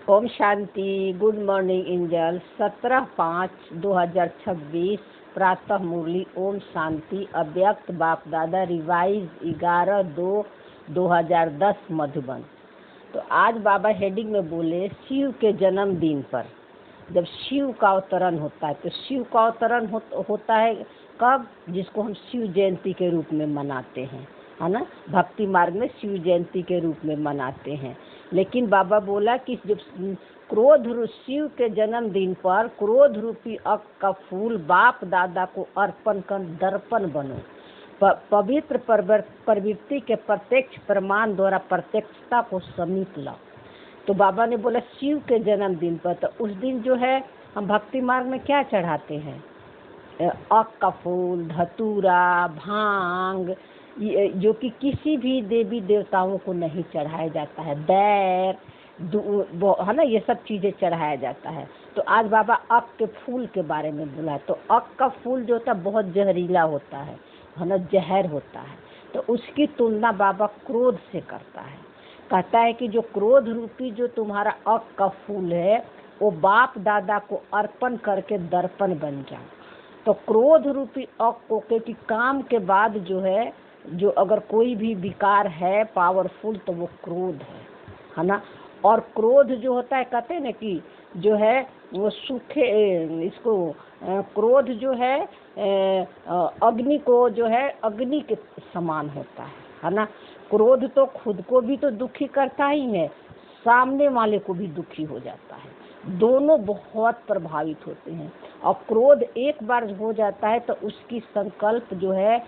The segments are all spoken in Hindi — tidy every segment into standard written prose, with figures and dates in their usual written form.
ओम शांति। Good morning angel. 17/5/2026 प्रातः मुरली। ओम शांति। अव्यक्त बाप दादा रिवाइज 11/2/2010 मधुबन। तो आज बाबा हेडिंग में बोले शिव के जन्मदिन पर जब शिव का अवतरण होता है, तो शिव का अवतरण होता है कब? जिसको हम शिव जयंती के रूप में मनाते हैं, है ना। भक्ति मार्ग में शिव जयंती के रूप में मनाते हैं। लेकिन बाबा बोला कि जब क्रोध शिव के जन्मदिन पर क्रोध रूपी अक का फूल बाप दादा को अर्पण कर दर्पण बनो, पवित्र प्रवृत्ति के प्रत्यक्ष प्रमाण द्वारा प्रत्यक्षता को समीप लाओ। तो बाबा ने बोला शिव के जन्मदिन पर, तो उस दिन जो है हम भक्ति मार्ग में क्या चढ़ाते हैं? अक का फूल, धतूरा, भांग, जो कि किसी भी देवी देवताओं को नहीं चढ़ाया जाता है। बैर, है ना, ये सब चीजें चढ़ाया जाता है। तो आज बाबा अक के फूल के बारे में बोला। तो अक का फूल जो होता है बहुत जहरीला होता है ना, जहर होता है। तो उसकी तुलना बाबा क्रोध से करता है। कहता है कि जो क्रोध रूपी जो तुम्हारा अक का फूल है वो बाप दादा को अर्पण करके दर्पण बन जाओ। तो क्रोध रूपी अक को कि काम के बाद जो है, जो अगर कोई भी विकार है पावरफुल तो वो क्रोध है ना। और क्रोध जो होता है, कहते हैं ना कि जो है वो सूखे, इसको क्रोध जो है अग्नि को जो है अग्नि के समान होता है ना। क्रोध तो खुद को भी तो दुखी करता ही है, सामने वाले को भी दुखी हो जाता है। दोनों बहुत प्रभावित होते हैं। और क्रोध एक बार हो जाता है तो उसकी संकल्प जो है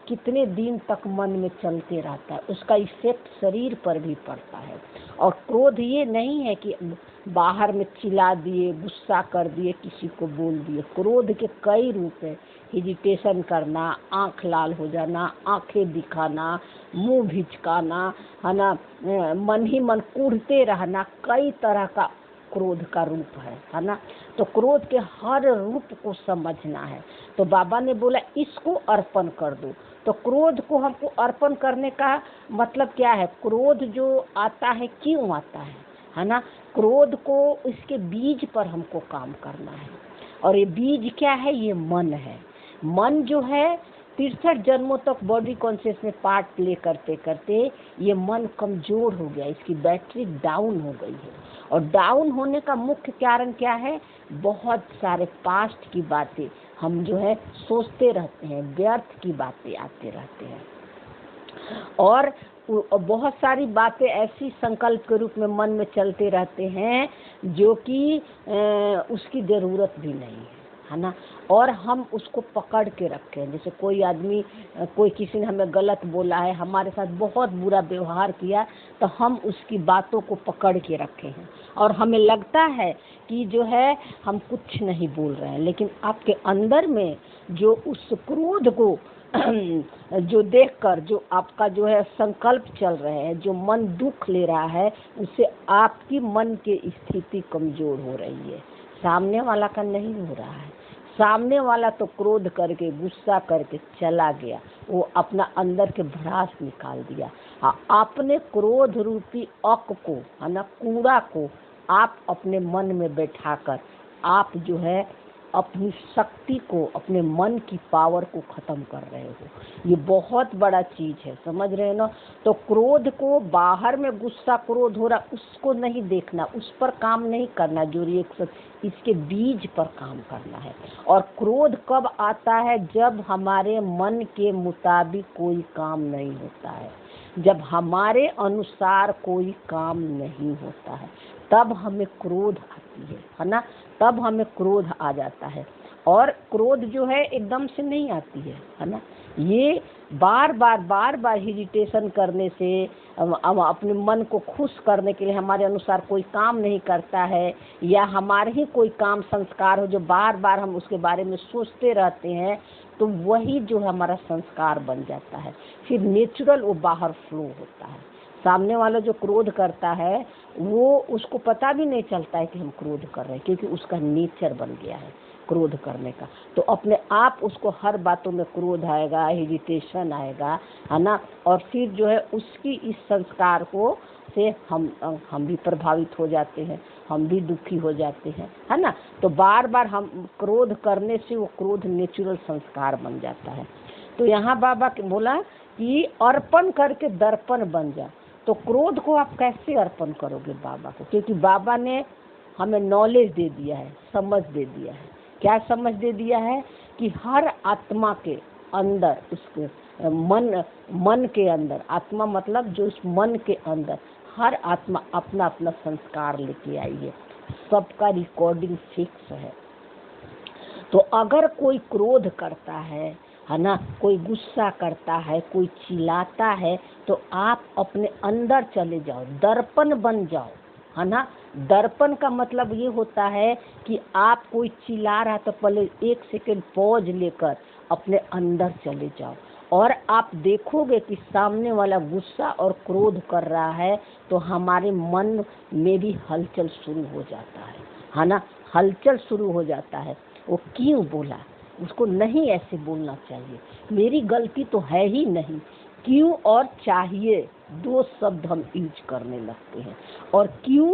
कितने दिन तक मन में चलते रहता है, उसका इफेक्ट शरीर पर भी पड़ता है। और क्रोध ये नहीं है कि बाहर में चिल्ला दिए, गुस्सा कर दिए, किसी को बोल दिए। क्रोध के कई रूप है। हेजिटेशन करना, आंख लाल हो जाना, आंखें दिखाना, मुंह भिचकाना, है ना, मन ही मन कूढ़ते रहना, कई तरह का क्रोध का रूप है ना। तो क्रोध के हर रूप को समझना है। तो बाबा ने बोला इसको अर्पण कर दो। तो क्रोध को हमको अर्पण करने का मतलब क्या है? क्रोध जो आता है क्यों आता है ना। क्रोध को इसके बीज पर हमको काम करना है। और ये बीज क्या है? ये मन है। मन जो है 63 जन्मों तक बॉडी कॉन्शियस में पार्ट प्ले करते करते ये मन कमजोर हो गया, इसकी बैटरी डाउन हो गई है। और डाउन होने का मुख्य कारण क्या है? बहुत सारे पास्ट की बातें हम जो है सोचते रहते हैं, व्यर्थ की बातें आते रहते हैं। और बहुत सारी बातें ऐसी संकल्प के रूप में मन में चलते रहते हैं जो कि उसकी जरूरत भी नहीं है ना। और हम उसको पकड़ के रखे हैं। जैसे कोई आदमी, कोई किसी ने हमें गलत बोला है, हमारे साथ बहुत बुरा व्यवहार किया, तो हम उसकी बातों को पकड़ के रखे हैं। और हमें लगता है कि जो है हम कुछ नहीं बोल रहे हैं, लेकिन आपके अंदर में जो उस क्रोध को जो देखकर जो आपका जो है संकल्प चल रहे हैं, जो मन दुख ले रहा है, उससे आपकी मन की स्थिति कमजोर हो रही है। सामने वाला का नहीं हो रहा है। सामने वाला तो क्रोध करके, गुस्सा करके चला गया, वो अपना अंदर के भड़ास निकाल दिया। आपने क्रोध रूपी अक को, है ना, कूड़ा को आप अपने मन में बैठाकर आप जो है अपनी शक्ति को, अपने मन की पावर को खत्म कर रहे हो। ये बहुत बड़ा चीज है, समझ रहे हो ना। तो क्रोध को बाहर में गुस्सा क्रोध हो रहा, उसको नहीं देखना, उस पर काम नहीं करना, जो रिएक्शन, इसके बीज पर काम करना है। और क्रोध कब आता है? जब हमारे मन के मुताबिक कोई काम नहीं होता है, जब हमारे अनुसार कोई काम नहीं होता है, तब हमें क्रोध आती है ना। तब हमें क्रोध आ जाता है। और क्रोध जो है एकदम से नहीं आती है ना। ये बार बार हेजिटेशन करने से, अपने मन को खुश करने के लिए हमारे अनुसार कोई काम नहीं करता है, या हमारे ही कोई काम संस्कार हो जो बार बार हम उसके बारे में सोचते रहते हैं, तो वही जो हमारा संस्कार बन जाता है। फिर नेचुरल वो बाहर फ्लो होता है। सामने वाला जो क्रोध करता है वो उसको पता भी नहीं चलता है कि हम क्रोध कर रहे हैं, क्योंकि उसका नेचर बन गया है क्रोध करने का। तो अपने आप उसको हर बातों में क्रोध आएगा, इरिटेशन आएगा, है ना। और फिर जो है उसकी इस संस्कार को से हम भी प्रभावित हो जाते हैं, हम भी दुखी हो जाते हैं, है ना। तो बार बार हम क्रोध करने से वो क्रोध नेचुरल संस्कार बन जाता है। तो यहाँ बाबा बोला कि अर्पण करके दर्पण बन जा। तो क्रोध को आप कैसे अर्पण करोगे बाबा को, क्योंकि बाबा ने हमें नॉलेज दे दिया है, समझ दे दिया है। क्या समझ दे दिया है कि हर आत्मा के अंदर, उसके मन के अंदर, आत्मा मतलब जो उस मन के अंदर हर आत्मा अपना अपना संस्कार लेके आई है, सबका रिकॉर्डिंग फिक्स है। तो अगर कोई क्रोध करता है ना, कोई गुस्सा करता है, कोई चिल्लाता है, तो आप अपने अंदर चले जाओ, दर्पण बन जाओ, है ना। दर्पण का मतलब ये होता है कि आप कोई चिल्ला रहा तो पहले 1 सेकंड पॉज लेकर अपने अंदर चले जाओ, और आप देखोगे कि सामने वाला गुस्सा और क्रोध कर रहा है, तो हमारे मन में भी हलचल शुरू हो जाता है ना, हलचल शुरू हो जाता है। वो क्यों बोला, उसको नहीं ऐसे बोलना चाहिए, मेरी गलती तो है ही नहीं, क्यों और चाहिए 2 शब्द हम यूज करने लगते हैं। और क्यों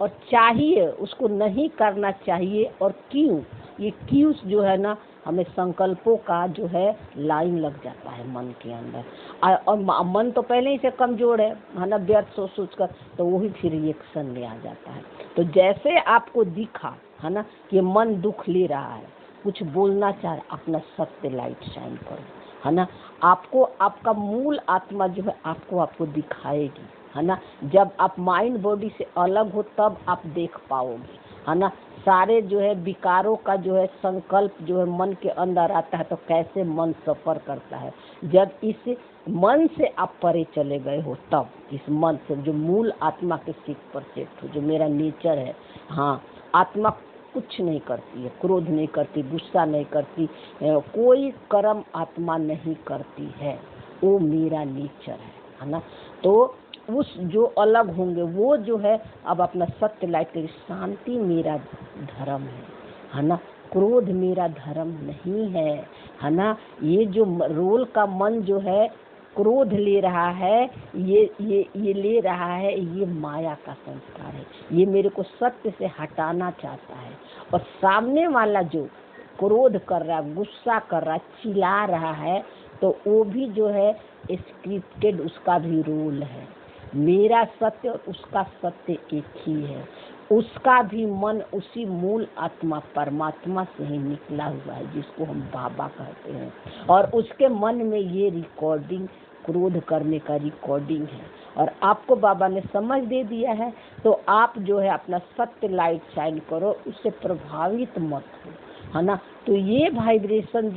और चाहिए उसको नहीं करना चाहिए, और क्यों, ये क्यों जो है ना, हमें संकल्पों का जो है लाइन लग जाता है मन के अंदर। और मन तो पहले ही से कमजोर है ना, व्यर्थ सोच सोच कर, तो वो ही फिर रिएक्शन में आ जाता है। तो जैसे आपको दिखा है ना कि मन दुख ले रहा है, कुछ बोलना चाह रहा, अपना सत्य लाइट शाइन करो, है ना। आपको आपका मूल आत्मा जो है आपको दिखाएगी, है ना। जब आप माइंड बॉडी से अलग हो तब आप देख पाओगे, है ना। सारे जो है विकारों का जो है संकल्प जो है मन के अंदर आता है, तो कैसे मन सफर करता है। जब इस मन से आप परे चले गए हो, तब इस मन से जो मूल आत्मा के सीख पर सेट हो, जो मेरा नेचर है। हाँ, आत्मा कुछ नहीं करती है, क्रोध नहीं करती, गुस्सा नहीं करती, कोई कर्म आत्मा नहीं करती है, वो मेरा नेचर है ना। तो उस जो अलग होंगे वो जो है अब अपना सत्य लाइट के, शांति मेरा धर्म है ना, क्रोध मेरा धर्म नहीं है ना। ये जो रोल का मन जो है क्रोध ले रहा है, ये ले रहा है, ये माया का संस्कार है, ये मेरे को सत्य से हटाना चाहता है। और सामने वाला जो क्रोध कर रहा है, गुस्सा कर रहा है, चिल्ला रहा है, तो वो भी जो है स्क्रिप्टेड, उसका भी रोल है। मेरा सत्य और उसका सत्य एक ही है, उसका भी मन उसी मूल आत्मा परमात्मा से ही निकला हुआ है, जिसको हम बाबा कहते हैं। और उसके मन में ये रिकॉर्डिंग, क्रोध करने का रिकॉर्डिंग है, और आपको बाबा ने समझ दे दिया है। तो आप जो है अपना सत्य लाइट शाइन करो, उससे प्रभावित मत हो, है ना। तो ये वाइब्रेशन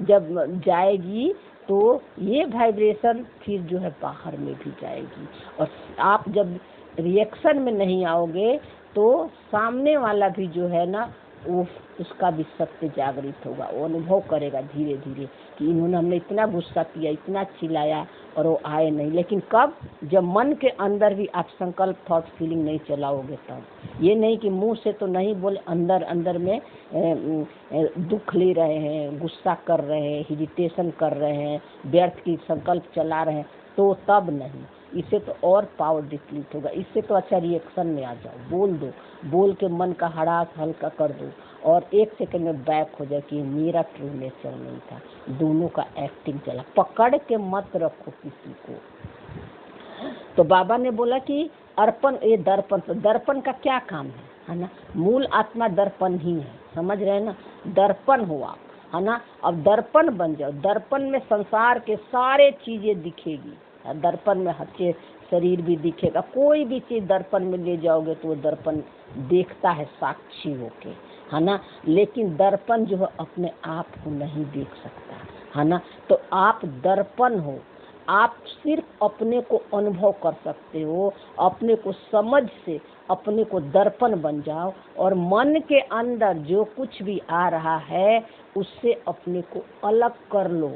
जब जाएगी, तो ये वाइब्रेशन फिर जो है बाहर में भी जाएगी, और आप जब रिएक्शन में नहीं आओगे, तो सामने वाला भी जो है ना, वो उसका भी सत्य जागृत होगा, वो अनुभव करेगा धीरे धीरे कि इन्होंने, हमने इतना गुस्सा किया, इतना चिल्लाया, और वो आए नहीं। लेकिन कब, जब मन के अंदर भी आप संकल्प, थॉट, फीलिंग नहीं चलाओगे, तब। ये नहीं कि मुंह से तो नहीं बोले, अंदर अंदर में दुख ले रहे हैं, गुस्सा कर रहे हैं, इरिटेशन कर रहे हैं, व्यर्थ की संकल्प चला रहे हैं, तो तब नहीं। इससे तो और पावर डिप्लीट होगा। इससे तो अच्छा रिएक्शन में आ जाओ, बोल दो, बोल के मन का हड़ास हल्का कर दो, और 1 सेकंड में बैक हो जाए कि मेरा ट्रू नेचर नहीं था, दोनों का एक्टिंग चला। पकड़ के मत रखो किसी को। तो बाबा ने बोला कि अर्पण, ये दर्पण, दर्पण का क्या काम है ना, मूल आत्मा दर्पण ही है, समझ रहे हैं ना। दर्पण हो आप, है ना। अब दर्पण बन जाओ, दर्पण में संसार के सारे चीजें दिखेगी, दर्पण में हच्चे शरीर भी दिखेगा, कोई भी चीज दर्पण में ले जाओगे तो वो दर्पण देखता है साक्षी होके, है ना। लेकिन दर्पण जो है अपने आप को नहीं देख सकता, है ना। तो आप दर्पण हो, आप सिर्फ अपने को अनुभव कर सकते हो, अपने को समझ से अपने को दर्पण बन जाओ, और मन के अंदर जो कुछ भी आ रहा है उससे अपने को अलग कर लो,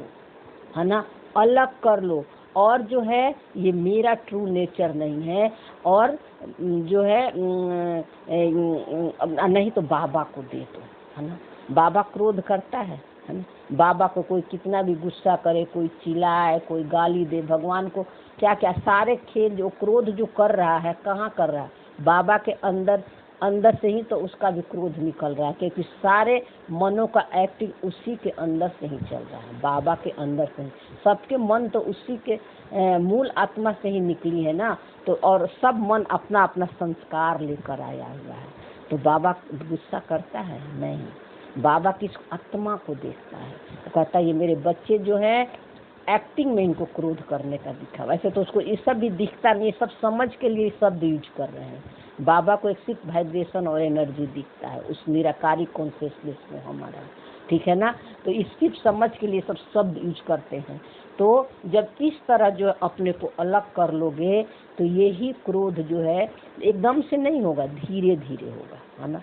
है ना, अलग कर लो। और जो है ये मेरा ट्रू नेचर नहीं है, और जो है नहीं तो बाबा को दे दो, है ना। बाबा क्रोध करता है ना। बाबा को कोई कितना भी गुस्सा करे, कोई चिल्लाए, कोई गाली दे, भगवान को क्या क्या सारे खेल जो क्रोध जो कर रहा है, कहाँ कर रहा है, बाबा के अंदर अंदर से ही तो उसका भी क्रोध निकल रहा है, क्योंकि सारे मनों का एक्टिंग उसी के अंदर से ही चल रहा है, बाबा के अंदर से ही। सबके मन तो उसी के मूल आत्मा से ही निकली है ना। तो और सब मन अपना अपना संस्कार लेकर आया हुआ है। तो बाबा गुस्सा करता है नहीं, बाबा किस आत्मा को देखता है, तो कहता है ये मेरे बच्चे जो है एक्टिंग में इनको क्रोध करने का दिखा। वैसे तो उसको ये सब भी दिखता नहीं, सब समझ के लिए शब्द यूज कर रहे हैं। बाबा को एक सिर्फ वाइब्रेशन और एनर्जी दिखता है उस निराकारी कॉन्शियसनेस में हमारा, ठीक है ना। तो इस सिर्फ समझ के लिए सब शब्द यूज करते हैं। तो जब इस तरह जो अपने को अलग कर लोगे तो यही क्रोध जो है एकदम से नहीं होगा, धीरे धीरे होगा, है ना।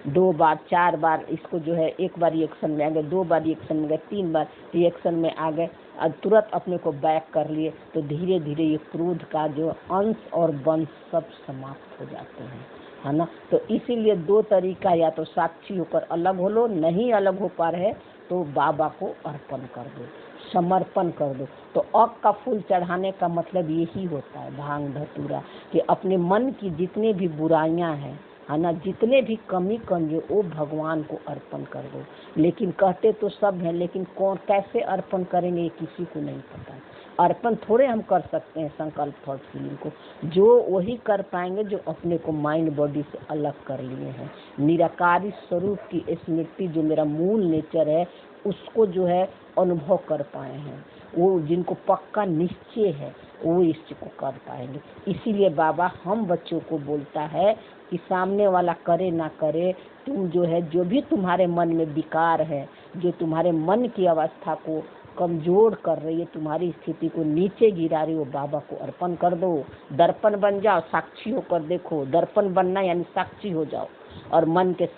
2 बार 4 बार इसको जो है, एक बार रिएक्शन में आ गए, 2 बार रिएक्शन में गए, 3 बार रिएक्शन में आ गए, और तुरंत अपने को बैक कर लिए, तो धीरे धीरे ये क्रोध का जो अंश और वंश सब समाप्त हो जाते हैं, है ना। तो इसीलिए 2 तरीका, या तो साक्षी होकर अलग हो लो, नहीं अलग हो पा रहे तो बाबा को अर्पण कर दो, समर्पण कर दो। तो अक का फूल चढ़ाने का मतलब यही होता है, भांग धतूरा, कि अपने मन की जितनी भी बुराइयां हैं, है ना, जितने भी कमी कमजोर, वो भगवान को अर्पण कर दो। लेकिन कहते तो सब हैं, लेकिन कौन कैसे अर्पण करेंगे ये किसी को नहीं पता। अर्पण थोड़े हम कर सकते हैं संकल्प थॉट फीलिंग को, जो वही कर पाएंगे जो अपने को माइंड बॉडी से अलग कर लिए हैं। निराकारी स्वरूप की स्मृति जो मेरा मूल नेचर है उसको जो है अनुभव कर पाए हैं, वो जिनको पक्का निश्चय है वो इसको कर पाएंगे। इसीलिए बाबा हम बच्चों को बोलता है कि सामने वाला करे ना करे, तुम जो है जो भी तुम्हारे मन में विकार है, जो तुम्हारे मन की अवस्था को कमजोर कर रही है, तुम्हारी स्थिति को नीचे गिरा रही हो, बाबा को अर्पण कर दो। दर्पण बन जाओ, साक्षी होकर देखो। दर्पण बनना यानी साक्षी हो जाओ, और मन के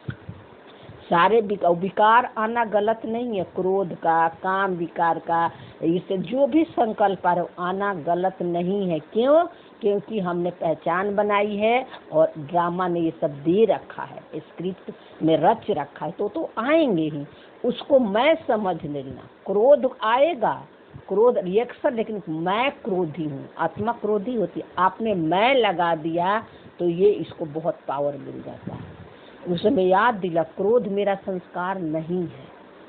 सारे विकार आना गलत नहीं है, क्रोध का, काम विकार का, इससे जो भी संकल्प आ रहा आना गलत नहीं है। क्यों? क्योंकि हमने पहचान बनाई है और ड्रामा ने ये सब दे रखा है, स्क्रिप्ट में रच रखा है, तो आएंगे ही। उसको मैं समझ लेना। क्रोध आएगा, क्रोध रिएक्शन, लेकिन मैं क्रोधी हूँ, आत्मा क्रोधी होती है। आपने मैं लगा दिया तो ये इसको बहुत पावर मिल जाता है। उसमें याद दिला क्रोध मेरा संस्कार नहीं है,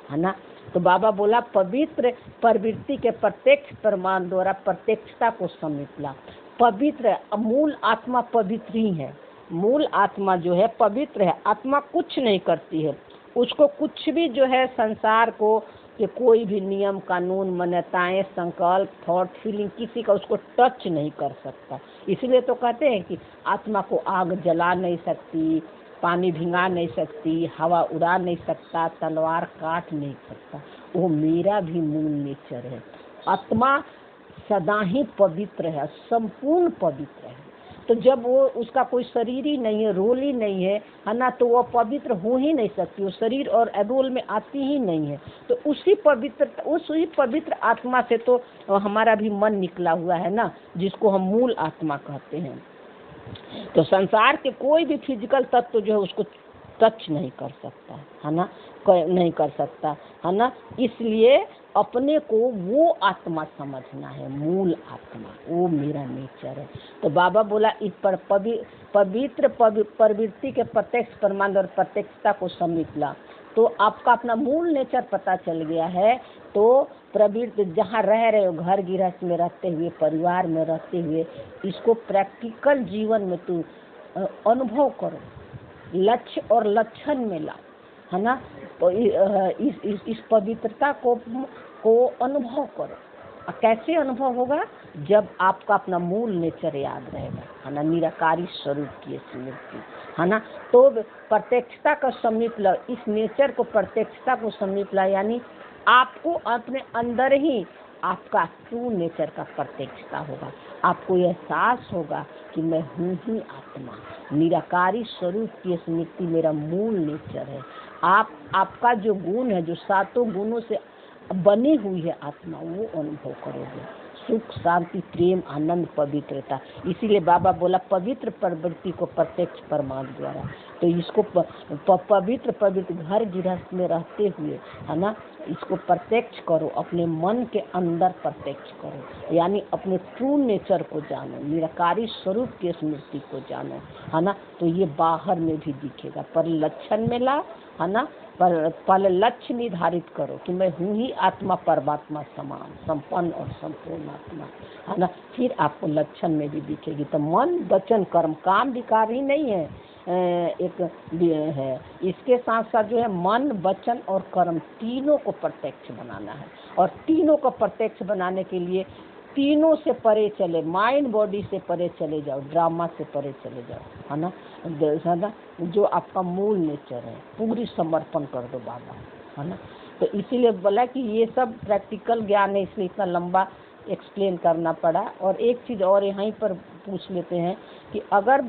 है ना। तो बाबा बोला पवित्र प्रवृत्ति के प्रत्यक्ष प्रमाण द्वारा प्रत्यक्षता को समेट ला। पवित्र मूल आत्मा पवित्र ही है, मूल आत्मा जो है पवित्र है। आत्मा कुछ नहीं करती है, उसको कुछ भी जो है संसार को कि कोई भी नियम कानून मान्यताएं संकल्प थॉट फीलिंग किसी का उसको टच नहीं कर सकता। इसलिए तो कहते हैं कि आत्मा को आग जला नहीं सकती, पानी भिंगा नहीं सकती, हवा उड़ा नहीं सकता, तलवार काट नहीं सकता। वो मेरा भी मूल नेचर है। आत्मा सदा ही पवित्र है, संपूर्ण पवित्र है। तो जब वो उसका कोई शरीर ही नहीं है, रोल ही नहीं है ना, तो वो पवित्र हो ही नहीं सकती। वो शरीर और रोल में आती ही नहीं है। तो उसी पवित्र आत्मा से तो हमारा भी मन निकला हुआ है ना, जिसको हम मूल आत्मा कहते हैं। तो संसार के कोई भी फिजिकल तत्व जो है उसको टच नहीं कर सकता, है ना, नहीं कर सकता, है ना। इसलिए अपने को वो आत्मा समझना है, मूल आत्मा, वो मेरा नेचर है। तो बाबा बोला इस पर पवित्र प्रवृत्ति के प्रत्यक्ष प्रमाण और प्रत्यक्षता को समेट ला। तो आपका अपना मूल नेचर पता चल गया है। तो प्रवृत्ति जहाँ रह रहे हो, घर गृहस्थ में रहते हुए, परिवार में रहते हुए, इसको प्रैक्टिकल जीवन में तू अनुभव करो, लक्ष्य और लक्षण में ला, है ना। तो इस पवित्रता को अनुभव करो। कैसे अनुभव होगा? जब आपका अपना मूल नेचर याद रहेगा, है ना, निराकारी स्वरूप की स्मृति, है ना। तो प्रत्यक्षता का समीप ला, इस नेचर को प्रत्यक्षता को समीप ला, यानी आपको अपने अंदर ही आपका ट्रू नेचर का प्रत्यक्षता होगा। आपको यह एहसास होगा कि मैं हूँ ही आत्मा, निराकारी स्वरूप की स्मृति मेरा मूल नेचर है। आपका जो गुण है, जो 7 गुणों से बनी हुई है आत्मा, वो अनुभव करोगे। सुख, शांति, प्रेम, आनंद, पवित्रता। इसीलिए बाबा बोला पवित्र प्रवृत्ति को प्रत्यक्ष परमार्थ द्वारा। तो इसको पवित्र घर गृहस्थ में रहते हुए, है ना, इसको प्रत्यक्ष करो, अपने मन के अंदर प्रत्यक्ष करो, यानी अपने ट्रू नेचर को जानो, निराकारी स्वरूप की स्मृति को जानो, है ना। तो ये बाहर में भी दिखेगा। पर लक्षण में ला, है ना, पर लक्ष्य निर्धारित करो कि मैं हूँ ही आत्मा परमात्मा समान, संपन्न और संपूर्ण आत्मा, है ना। फिर आपको लक्षण में भी दिखेगी। तो मन, वचन, कर्म, काम विकार ही नहीं है, एक है। इसके साथ साथ जो है मन, वचन और कर्म तीनों को प्रत्यक्ष बनाना है। और तीनों को प्रत्यक्ष बनाने के लिए तीनों से परे चले, माइंड बॉडी से परे चले जाओ, ड्रामा से परे चले जाओ, है ना। जो आपका मूल नेचर है पूरी समर्पण कर दो बाबा, है ना। तो इसीलिए बोला कि ये सब प्रैक्टिकल ज्ञान है, इसलिए इतना लंबा एक्सप्लेन करना पड़ा। और एक चीज़ और यहीं पर पूछ लेते हैं कि अगर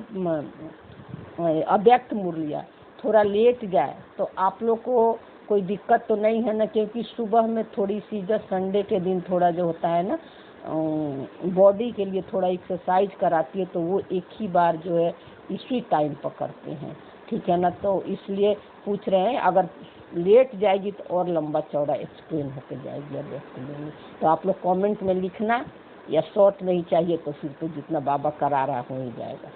अव्यक्त मुरलिया थोड़ा लेट जाए तो आप लोग को कोई दिक्कत तो नहीं है ना? क्योंकि सुबह में थोड़ी सी, जब संडे के दिन थोड़ा जो होता है ना, बॉडी के लिए थोड़ा एक्सरसाइज कराती है, तो वो एक ही बार जो है इसी टाइम पर करते हैं, ठीक है ना। तो इसलिए पूछ रहे हैं, अगर लेट जाएगी तो और लंबा चौड़ा एक्सप्लेन होकर जाएगी अव्यक्त मुरली। तो आप लोग कमेंट में लिखना, या शॉर्ट में ही चाहिए तो फिर तो जितना बाबा करा रहा हो ही जाएगा।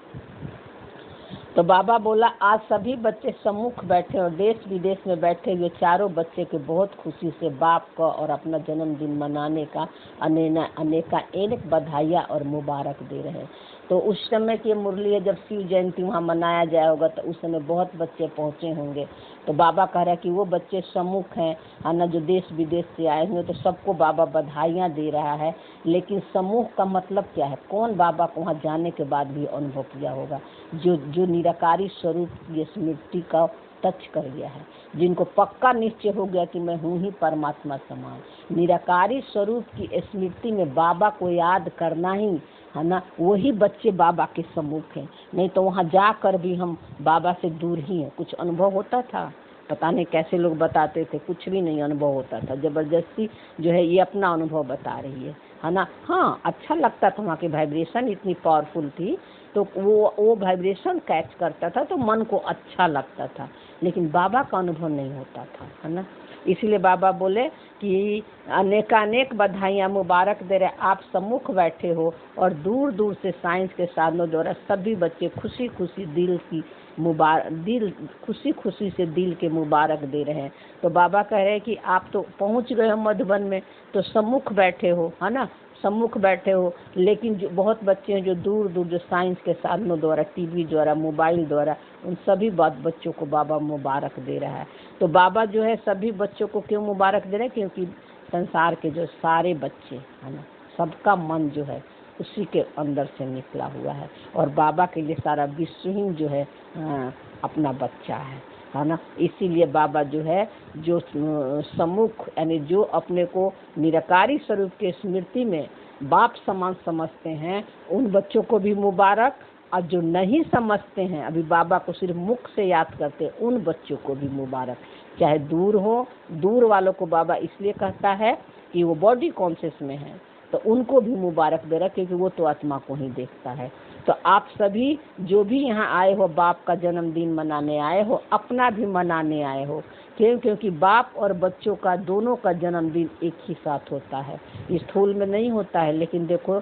तो बाबा बोला आज सभी बच्चे सम्मुख बैठे और देश विदेश में बैठे हुए चारों बच्चे के बहुत खुशी से बाप का और अपना जन्मदिन मनाने का अनेक बधाइयाँ और मुबारक दे रहे हैं। तो उस समय की मुरली है, जब शिव जयंती वहाँ मनाया जाए होगा, तो उस समय बहुत बच्चे पहुँचे होंगे। तो बाबा कह रहा है कि वो बच्चे सम्मुख हैं, है ना, जो देश विदेश से आए हुए, तो सबको बाबा बधाइयाँ दे रहा है। लेकिन समूह का मतलब क्या है? कौन बाबा को वहाँ जाने के बाद भी अनुभव किया होगा? जो निराकारी स्वरूप की स्मृति का टच कर गया है, जिनको पक्का निश्चय हो गया कि मैं हूँ ही परमात्मा समान। निराकारी स्वरूप की स्मृति में बाबा को याद करना ही, है ना, वही बच्चे बाबा के सम्मुख हैं। नहीं तो वहाँ जाकर भी हम बाबा से दूर ही हैं। कुछ अनुभव होता था? पता नहीं कैसे लोग बताते थे, कुछ भी नहीं अनुभव होता था। जबरदस्ती जो है ये अपना अनुभव बता रही है ना। हाँ, अच्छा लगता था, वहाँ की वाइब्रेशन इतनी पावरफुल थी, तो वो वाइब्रेशन कैच करता था, तो मन को अच्छा लगता था। लेकिन बाबा का अनुभव नहीं होता था, है ना। इसलिए बाबा बोले कि अनेकानेक बधाइयाँ मुबारक दे रहे, आप सम्मुख बैठे हो और दूर दूर से साइंस के साधनों द्वारा सभी बच्चे खुशी खुशी खुशी से दिल के मुबारक दे रहे हैं। तो बाबा कह रहे हैं कि आप तो पहुंच गए हो मधुबन में, तो सम्मुख बैठे हो, है ना, सम्मुख बैठे हो। लेकिन जो बहुत बच्चे हैं जो दूर दूर, जो साइंस के साधनों द्वारा, टीवी द्वारा, मोबाइल द्वारा, उन सभी बच्चों को बाबा मुबारक दे रहा है। तो बाबा जो है सभी बच्चों को क्यों मुबारक दे रहे हैं? क्योंकि संसार के जो सारे बच्चे, है ना, सबका मन जो है उसी के अंदर से निकला हुआ है। और बाबा के लिए सारा विश्व ही जो है अपना बच्चा है ना। इसीलिए बाबा जो है, जो सम्मुख, यानी जो अपने को निराकारी स्वरूप के स्मृति में बाप समान समझते हैं, उन बच्चों को भी मुबारक। और जो नहीं समझते हैं, अभी बाबा को सिर्फ मुख से याद करते हैं, उन बच्चों को भी मुबारक। चाहे दूर हो, दूर वालों को बाबा इसलिए कहता है कि वो बॉडी कॉन्शियस में है, तो उनको भी मुबारक दे रहा, क्योंकि वो तो आत्मा को ही देखता है। तो आप सभी जो भी यहाँ आए हो, बाप का जन्मदिन मनाने आए हो, अपना भी मनाने आए हो। क्योंकि बाप और बच्चों का दोनों का जन्मदिन एक ही साथ होता है। स्थूल में नहीं होता है, लेकिन देखो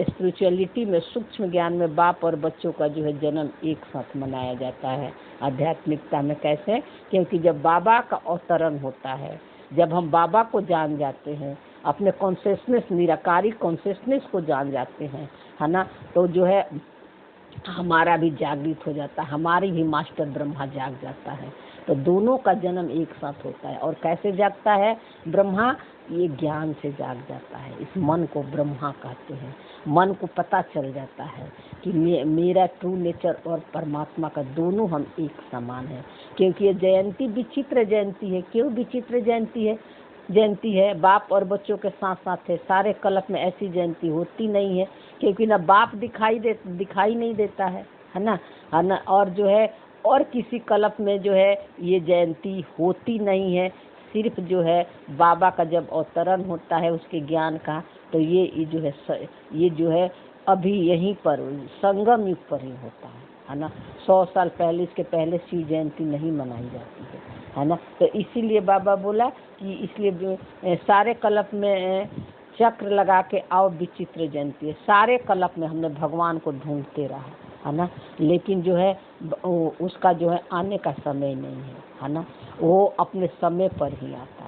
स्पिरिचुअलिटी में, सूक्ष्म ज्ञान में बाप और बच्चों का जो है जन्म एक साथ मनाया जाता है। आध्यात्मिकता में कैसे? क्योंकि जब बाबा का अवतरण होता है, जब हम बाबा को जान जाते हैं, अपने कॉन्शियसनेस, निराकारी कॉन्शियसनेस को जान जाते हैं, है ना, तो जो है हमारा भी जागृत हो जाता है, हमारी भी मास्टर ब्रह्मा जाग जाता है। तो दोनों का जन्म एक साथ होता है। और कैसे जागता है ब्रह्मा? ये ज्ञान से जाग जाता है। इस मन को ब्रह्मा कहते हैं। मन को पता चल जाता है कि मेरा ट्रू नेचर और परमात्मा का दोनों हम एक समान है। क्योंकि ये जयंती विचित्र जयंती है। क्यों विचित्र जयंती है? बाप और बच्चों के साथ साथ है। सारे कल्प में ऐसी जयंती होती नहीं है, क्योंकि ना बाप दिखाई नहीं देता है ना, और जो है और किसी कल्प में जो है ये जयंती होती नहीं है। सिर्फ जो है बाबा का जब अवतरण होता है उसके ज्ञान का, तो ये जो है अभी यहीं पर संगम युग पर ही होता है ना। 100 साल पहले, इसके पहले शिव जयंती नहीं मनाई जाती है ना। तो इसीलिए बाबा बोला कि इसलिए सारे कल्प में चक्र लगा के आओ विचित्र जयंती है। सारे कल्प में हमने भगवान को ढूंढते रहा है ना, लेकिन जो है उसका जो है आने का समय नहीं है ना। वो अपने समय पर ही आता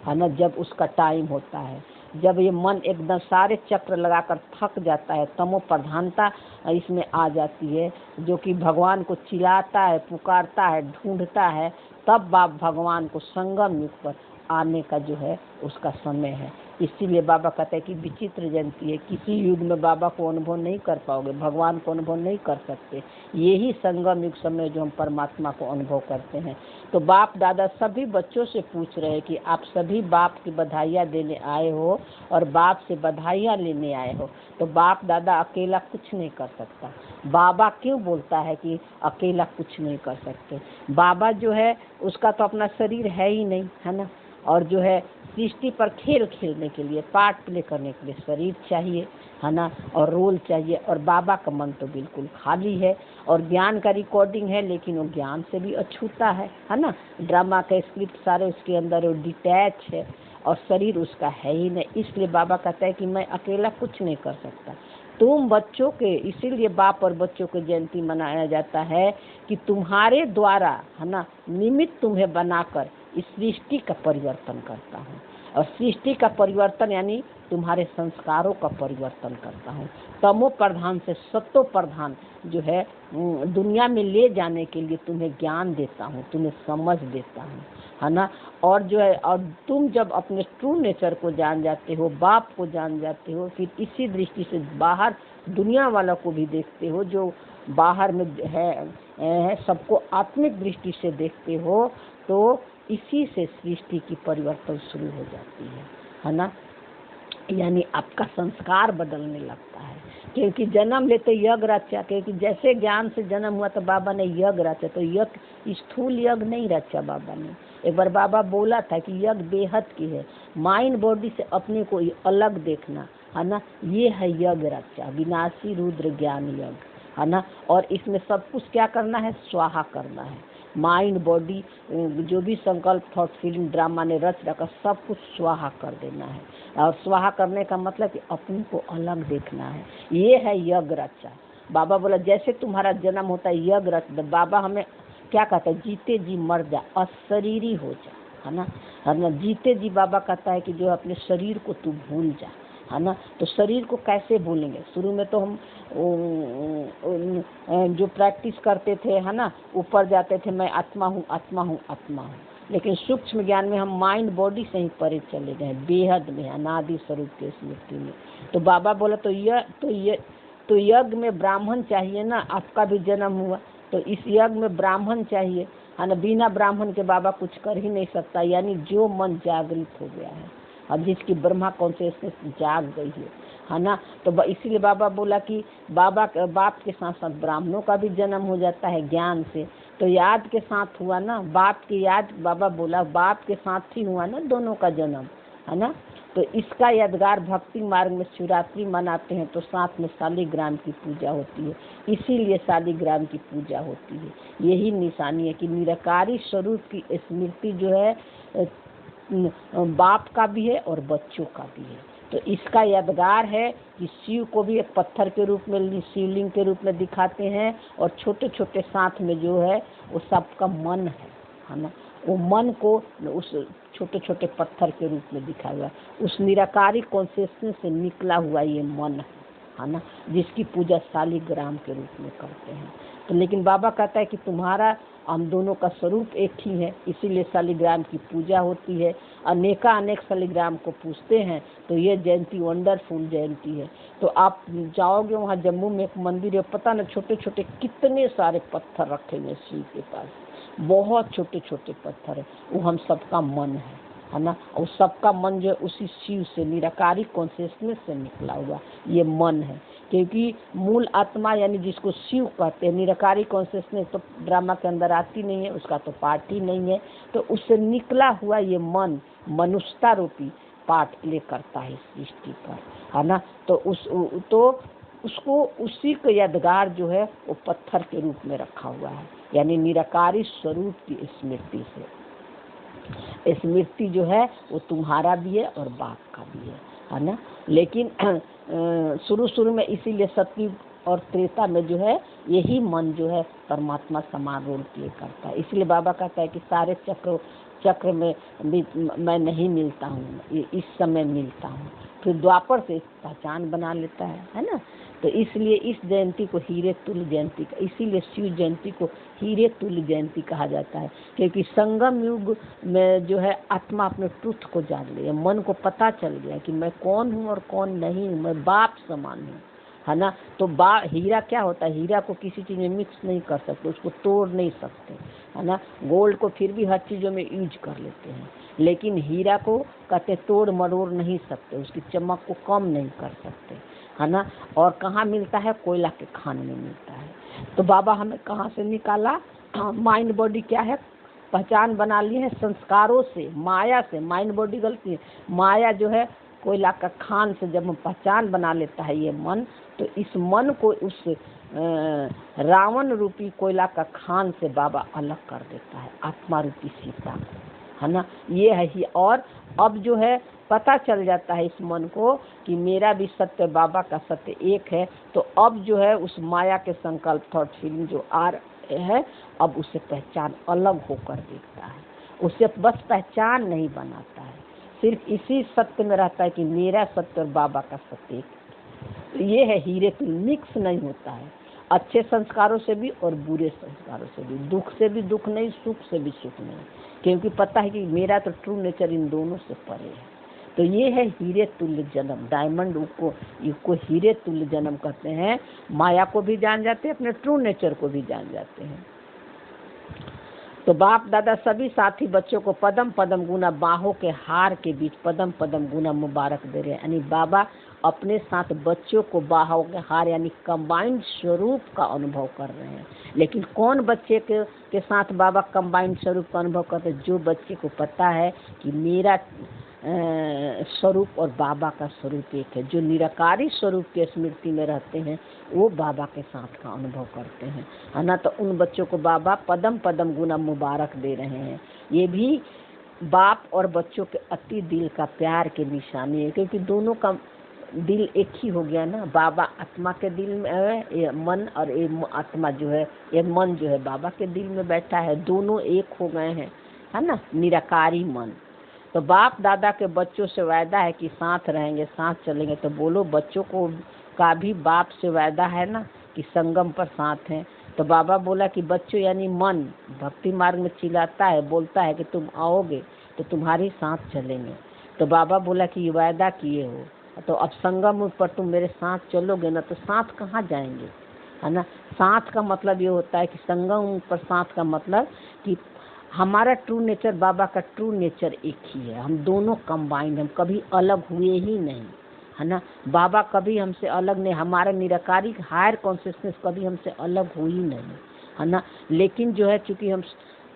है ना, जब उसका टाइम होता है। जब ये मन एकदम सारे चक्र लगाकर थक जाता है, तमो प्रधानता इसमें आ जाती है, जो कि भगवान को चिल्लाता है, पुकारता है, ढूंढता है, तब बाप भगवान को संगम युग पर आने का जो है उसका समय है। इसीलिए बाबा कहते हैं कि विचित्र जयंती है। किसी युग में बाबा को अनुभव नहीं कर पाओगे, भगवान को अनुभव नहीं कर सकते। यही संगम युग समय जो हम परमात्मा को अनुभव करते हैं। तो बाप दादा सभी बच्चों से पूछ रहे हैं कि आप सभी बाप की बधाइयाँ देने आए हो और बाप से बधाइयाँ लेने आए हो। तो बाप दादा अकेला कुछ नहीं कर सकता। बाबा क्यों बोलता है कि अकेला कुछ नहीं कर सकते? बाबा जो है उसका तो अपना शरीर है ही नहीं, है ना। और जो है सृष्टि पर खेल खेलने के लिए, पार्ट प्ले करने के लिए शरीर चाहिए, है ना, और रोल चाहिए। और बाबा का मन तो बिल्कुल खाली है और ज्ञान का रिकॉर्डिंग है, लेकिन वो ज्ञान से भी अछूता है ना। ड्रामा के स्क्रिप्ट सारे उसके अंदर वो डिटैच है और शरीर उसका है ही नहीं। इसलिए बाबा कहता है कि मैं अकेला कुछ नहीं कर सकता। तुम बच्चों के, इसीलिए बाप और बच्चों की जयंती मनाया जाता है कि तुम्हारे द्वारा, है ना, निमित्त तुम्हें बनाकर इस सृष्टि का परिवर्तन करता हूँ। और सृष्टि का परिवर्तन यानी तुम्हारे संस्कारों का परिवर्तन करता हूँ। तमो प्रधान से सत्तो प्रधान जो है दुनिया में ले जाने के लिए तुम्हें ज्ञान देता हूँ, तुम्हें समझ देता हूँ, है ना। और जो है, और तुम जब अपने ट्रू नेचर को जान जाते हो, बाप को जान जाते हो, फिर इसी दृष्टि से बाहर दुनिया वालों को भी देखते हो, जो बाहर में है सबको आत्मिक दृष्टि से देखते हो, तो इसी से सृष्टि की परिवर्तन शुरू हो जाती है ना। यानी आपका संस्कार बदलने लगता है, क्योंकि जन्म लेते यज्ञ रचा, क्योंकि जैसे ज्ञान से जन्म हुआ तो बाबा ने यज्ञ रचा। तो यज्ञ स्थूल यज्ञ नहीं रचा बाबा ने। एक बार बाबा बोला था कि यज्ञ बेहद की है, माइंड बॉडी से अपने को अलग देखना, है ना, ये है यज्ञ रचा, विनाशी रुद्र ज्ञान यज्ञ, है ना। और इसमें सब कुछ क्या करना है? स्वाहा करना है। माइंड बॉडी जो भी संकल्प थॉट फीलिंग ड्रामा ने रच रखा, सब कुछ स्वाहा कर देना है। और स्वाहा करने का मतलब कि अपने को अलग देखना है। ये है यज्ञ रचा। बाबा बोला जैसे तुम्हारा जन्म होता है यज्ञ रच, बाबा हमें क्या कहता है? जीते जी मर जा, अशरीरी हो जा, है ना। जीते जी बाबा कहता है कि जो अपने शरीर को तू भूल जा, है ना। तो शरीर को कैसे भूलेंगे? शुरू में तो हम जो प्रैक्टिस करते थे, है ना, ऊपर जाते थे, मैं आत्मा हूँ, आत्मा हूँ, आत्मा हूँ। लेकिन सूक्ष्म ज्ञान में हम माइंड बॉडी से ही परे चले गए, बेहद में, अनादि स्वरूप के स्मृति में। तो बाबा बोला तो यज्ञ में ब्राह्मण चाहिए ना। आपका भी जन्म हुआ तो इस यज्ञ में ब्राह्मण चाहिए, है ना। बिना ब्राह्मण के बाबा कुछ कर ही नहीं सकता। यानी जो मन जागृत हो गया है, अब जिसकी ब्रह्मा कॉन्शियसनेस जाग गई है ना। तो इसीलिए बाबा बोला कि बाप के साथ साथ ब्राह्मणों का भी जन्म हो जाता है ज्ञान से। तो याद के साथ हुआ ना, बाप की याद, बाबा बोला बाप के साथ ही हुआ ना दोनों का जन्म, है ना। तो इसका यादगार भक्ति मार्ग में शिवरात्रि मनाते हैं, तो साथ में शालिग्राम की पूजा होती है। इसीलिए शालिग्राम की पूजा होती है। यही निशानी है कि निराकारी स्वरूप की स्मृति जो है बाप का भी है और बच्चों का भी है। तो इसका यादगार है कि शिव को भी एक पत्थर के रूप में, शिवलिंग के रूप में दिखाते हैं, और छोटे छोटे साथ में जो है वो सबका मन है ना। वो मन को उस छोटे छोटे पत्थर के रूप में दिखाया हुआ, उस निराकारी कॉन्शियसनेस से निकला हुआ ये मन है ना, जिसकी पूजा शालिग्राम के रूप में करते हैं। तो लेकिन बाबा कहता है कि तुम्हारा हम दोनों का स्वरूप एक ही है, इसीलिए शालिग्राम की पूजा होती है। अनेक शालिग्राम को पूजते हैं। तो ये जयंती वंडरफुल जयंती है। तो आप जाओगे वहाँ जम्मू में एक मंदिर है, पता न छोटे छोटे कितने सारे पत्थर रखे हुए शिव के पास, बहुत छोटे छोटे पत्थर है। वो हम सबका मन है ना। और सबका मन जो है उसी शिव से, निराकारी कॉन्शियसनेस से निकला हुआ ये मन है। क्योंकि मूल आत्मा यानी जिसको शिव कहते हैं, निराकारी कॉन्शियसनेस तो ड्रामा के अंदर आती नहीं है, उसका तो पार्ट ही नहीं है। तो उससे निकला हुआ ये मन, मनुष्यता रूपी पार्ट प्ले करता है इस सृष्टि पर, है ना। तो उसको उसी का यादगार जो है वो पत्थर के रूप में रखा हुआ है, यानी निराकारी स्वरूप की स्मृति से। स्मृति जो है वो तुम्हारा भी है और बाप का भी है ना। लेकिन शुरू में इसीलिए सत्युग और त्रेता में जो है यही मन जो है परमात्मा समान रोल प्ले करता है। इसलिए बाबा कहता है कि सारे चक्र में मैं नहीं मिलता हूँ, इस समय मिलता हूँ। फिर द्वापर से पहचान बना लेता है ना। तो इसलिए इस जयंती को हीरे तुल्य जयंती का, इसीलिए शिव जयंती को हीरे तुल्य जयंती कहा जाता है, क्योंकि संगम युग में जो है आत्मा अपने ट्रुथ को जान लिया, मन को पता चल गया कि मैं कौन हूँ और कौन नहीं हूँ, मैं बाप समान हूँ, है ना। तो हीरा क्या होता है, हीरा को किसी चीज़ में मिक्स नहीं कर सकते, उसको तोड़ नहीं सकते, है ना। गोल्ड को फिर भी हर चीज़ों में यूज कर लेते हैं, लेकिन हीरा को कहते तोड़ मरोड़ नहीं सकते, उसकी चमक को कम नहीं कर सकते, है ना। और कहाँ मिलता है, कोयला के खान में मिलता है। तो बाबा हमें कहाँ से निकाला, माइंड बॉडी क्या है, पहचान बना ली है संस्कारों से, माया से। माइंड बॉडी गलती है, माया जो है कोयला का खान से जब हम पहचान बना लेता है ये मन, तो इस मन को उस रावण रूपी कोयला का खान से बाबा अलग कर देता है, आत्मा रूपी सीता को, है ना। ये है ही। और अब जो है पता चल जाता है इस मन को कि मेरा भी सत्य बाबा का सत्य एक है। तो अब जो है उस माया के संकल्प थॉट फीलिंग जो आ रहे हैं, अब उसे पहचान अलग होकर देखता है, उसे बस पहचान नहीं बनाता है, सिर्फ इसी सत्य में रहता है कि मेरा सत्य और बाबा का सत्य एक। तो ये है हीरे तुल्य, मिक्स नहीं होता है, अच्छे संस्कारों से भी और बुरे संस्कारों से भी, दुख से भी दुख नहीं, सुख से भी सुख नहीं, क्योंकि पता है कि मेरा तो ट्रू नेचर इन दोनों से परे है। तो ये है हीरे तुल्य जन्म, डायमंड को हीरे तुल्य जन्म कहते हैं। माया को भी जान जाते हैं, अपने ट्रू नेचर को भी जान जाते हैं। तो बाप दादा सभी साथी बच्चों को पदम पदम गुना बाहों के हार के बीच पदम पदम गुना मुबारक दे रहे हैं, यानी बाबा अपने साथ बच्चों को बाहों के हार यानी कंबाइंड स्वरूप का अनुभव कर रहे हैं। लेकिन कौन बच्चे के साथ बाबा कंबाइंड स्वरूप का अनुभव करते हैं, जो बच्चे को पता है कि मेरा स्वरूप और बाबा का स्वरूप एक है, जो निराकारी स्वरूप के स्मृति में रहते हैं, वो बाबा के साथ का अनुभव करते हैं, है ना। तो उन बच्चों को बाबा पदम पदम गुना मुबारक दे रहे हैं। ये भी बाप और बच्चों के अति दिल का प्यार के निशानी है, क्योंकि दोनों का दिल एक ही हो गया ना। बाबा आत्मा के दिल में है, ये मन, और ये आत्मा जो है, ये मन जो है बाबा के दिल में बैठा है, दोनों एक हो गए हैं, है ना, निराकारी मन। तो बाप दादा के बच्चों से वायदा है कि साथ रहेंगे, साथ चलेंगे। तो बोलो बच्चों को का भी बाप से वायदा है ना कि संगम पर साथ हैं। तो बाबा बोला कि बच्चों यानी मन भक्ति मार्ग में चिल्लाता है, बोलता है कि तुम आओगे तो तुम्हारी साथ चलेंगे। तो बाबा बोला कि ये वायदा किए हो, तो अब संगम पर तुम मेरे साथ चलोगे ना, तो साथ कहाँ जाएंगे, है ना। साथ का मतलब ये होता है कि संगम पर साथ का मतलब कि हमारा ट्रू नेचर बाबा का ट्रू नेचर एक ही है, हम दोनों कंबाइंड, हम कभी अलग हुए ही नहीं, है ना। बाबा कभी हमसे अलग नहीं, हमारा निराकारी हायर कॉन्शियसनेस कभी हमसे अलग हुई नहीं, है ना। लेकिन जो है चूंकि हम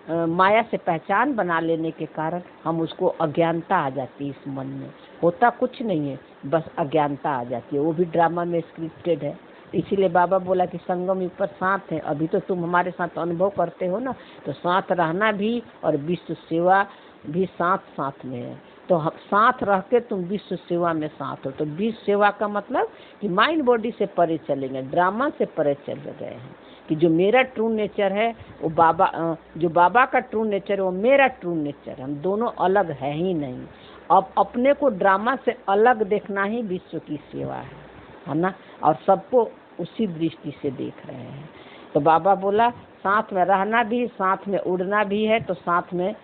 माया से पहचान बना लेने के कारण हम उसको अज्ञानता आ जाती है, इस मन में होता कुछ नहीं है, बस अज्ञानता आ जाती है, वो भी ड्रामा में स्क्रिप्टेड है। इसीलिए बाबा बोला कि संगम युग पर साथ है, अभी तो तुम हमारे साथ अनुभव करते हो ना, तो साथ रहना भी और विश्व सेवा भी साथ साथ में है। तो साथ रह के तुम विश्व सेवा में साथ हो। तो विश्व सेवा का मतलब कि माइंड बॉडी से परे चलेंगे, ड्रामा से परे चले गए हैं, कि जो मेरा ट्रू नेचर है वो बाबा, जो बाबा का ट्रू नेचर है वो मेरा ट्रू नेचर है, हम दोनों अलग है ही नहीं। अब अपने को ड्रामा से अलग देखना ही विश्व की सेवा है ना, और सबको उसी दृष्टि से देख रहे हैं। तो बाबा बोला साथ में रहना भी, साथ में उड़ना भी है, तो साथ में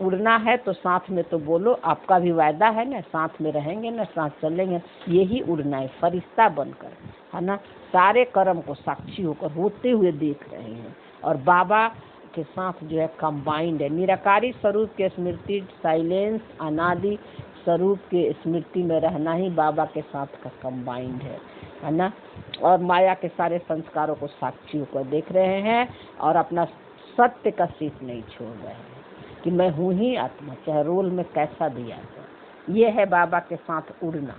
उड़ना है तो साथ में, तो बोलो आपका भी वायदा है ना, साथ में रहेंगे ना, साथ चलेंगे, यही उड़ना है फरिश्ता बनकर, है ना। सारे कर्म को साक्षी होकर होते हुए देख रहे हैं, और बाबा के साथ जो है कंबाइंड है, निराकारी स्वरूप के स्मृति, साइलेंस, अनादि स्वरूप के स्मृति में रहना ही बाबा के साथ का कंबाइंड है ना। और माया के सारे संस्कारों को साक्षी होकर देख रहे हैं, और अपना सत्य का सीट नहीं छोड़ रहे हैं कि मैं हूँ ही आत्मा, चाहे रोल में कैसा भी आता, ये है बाबा के साथ उड़ना,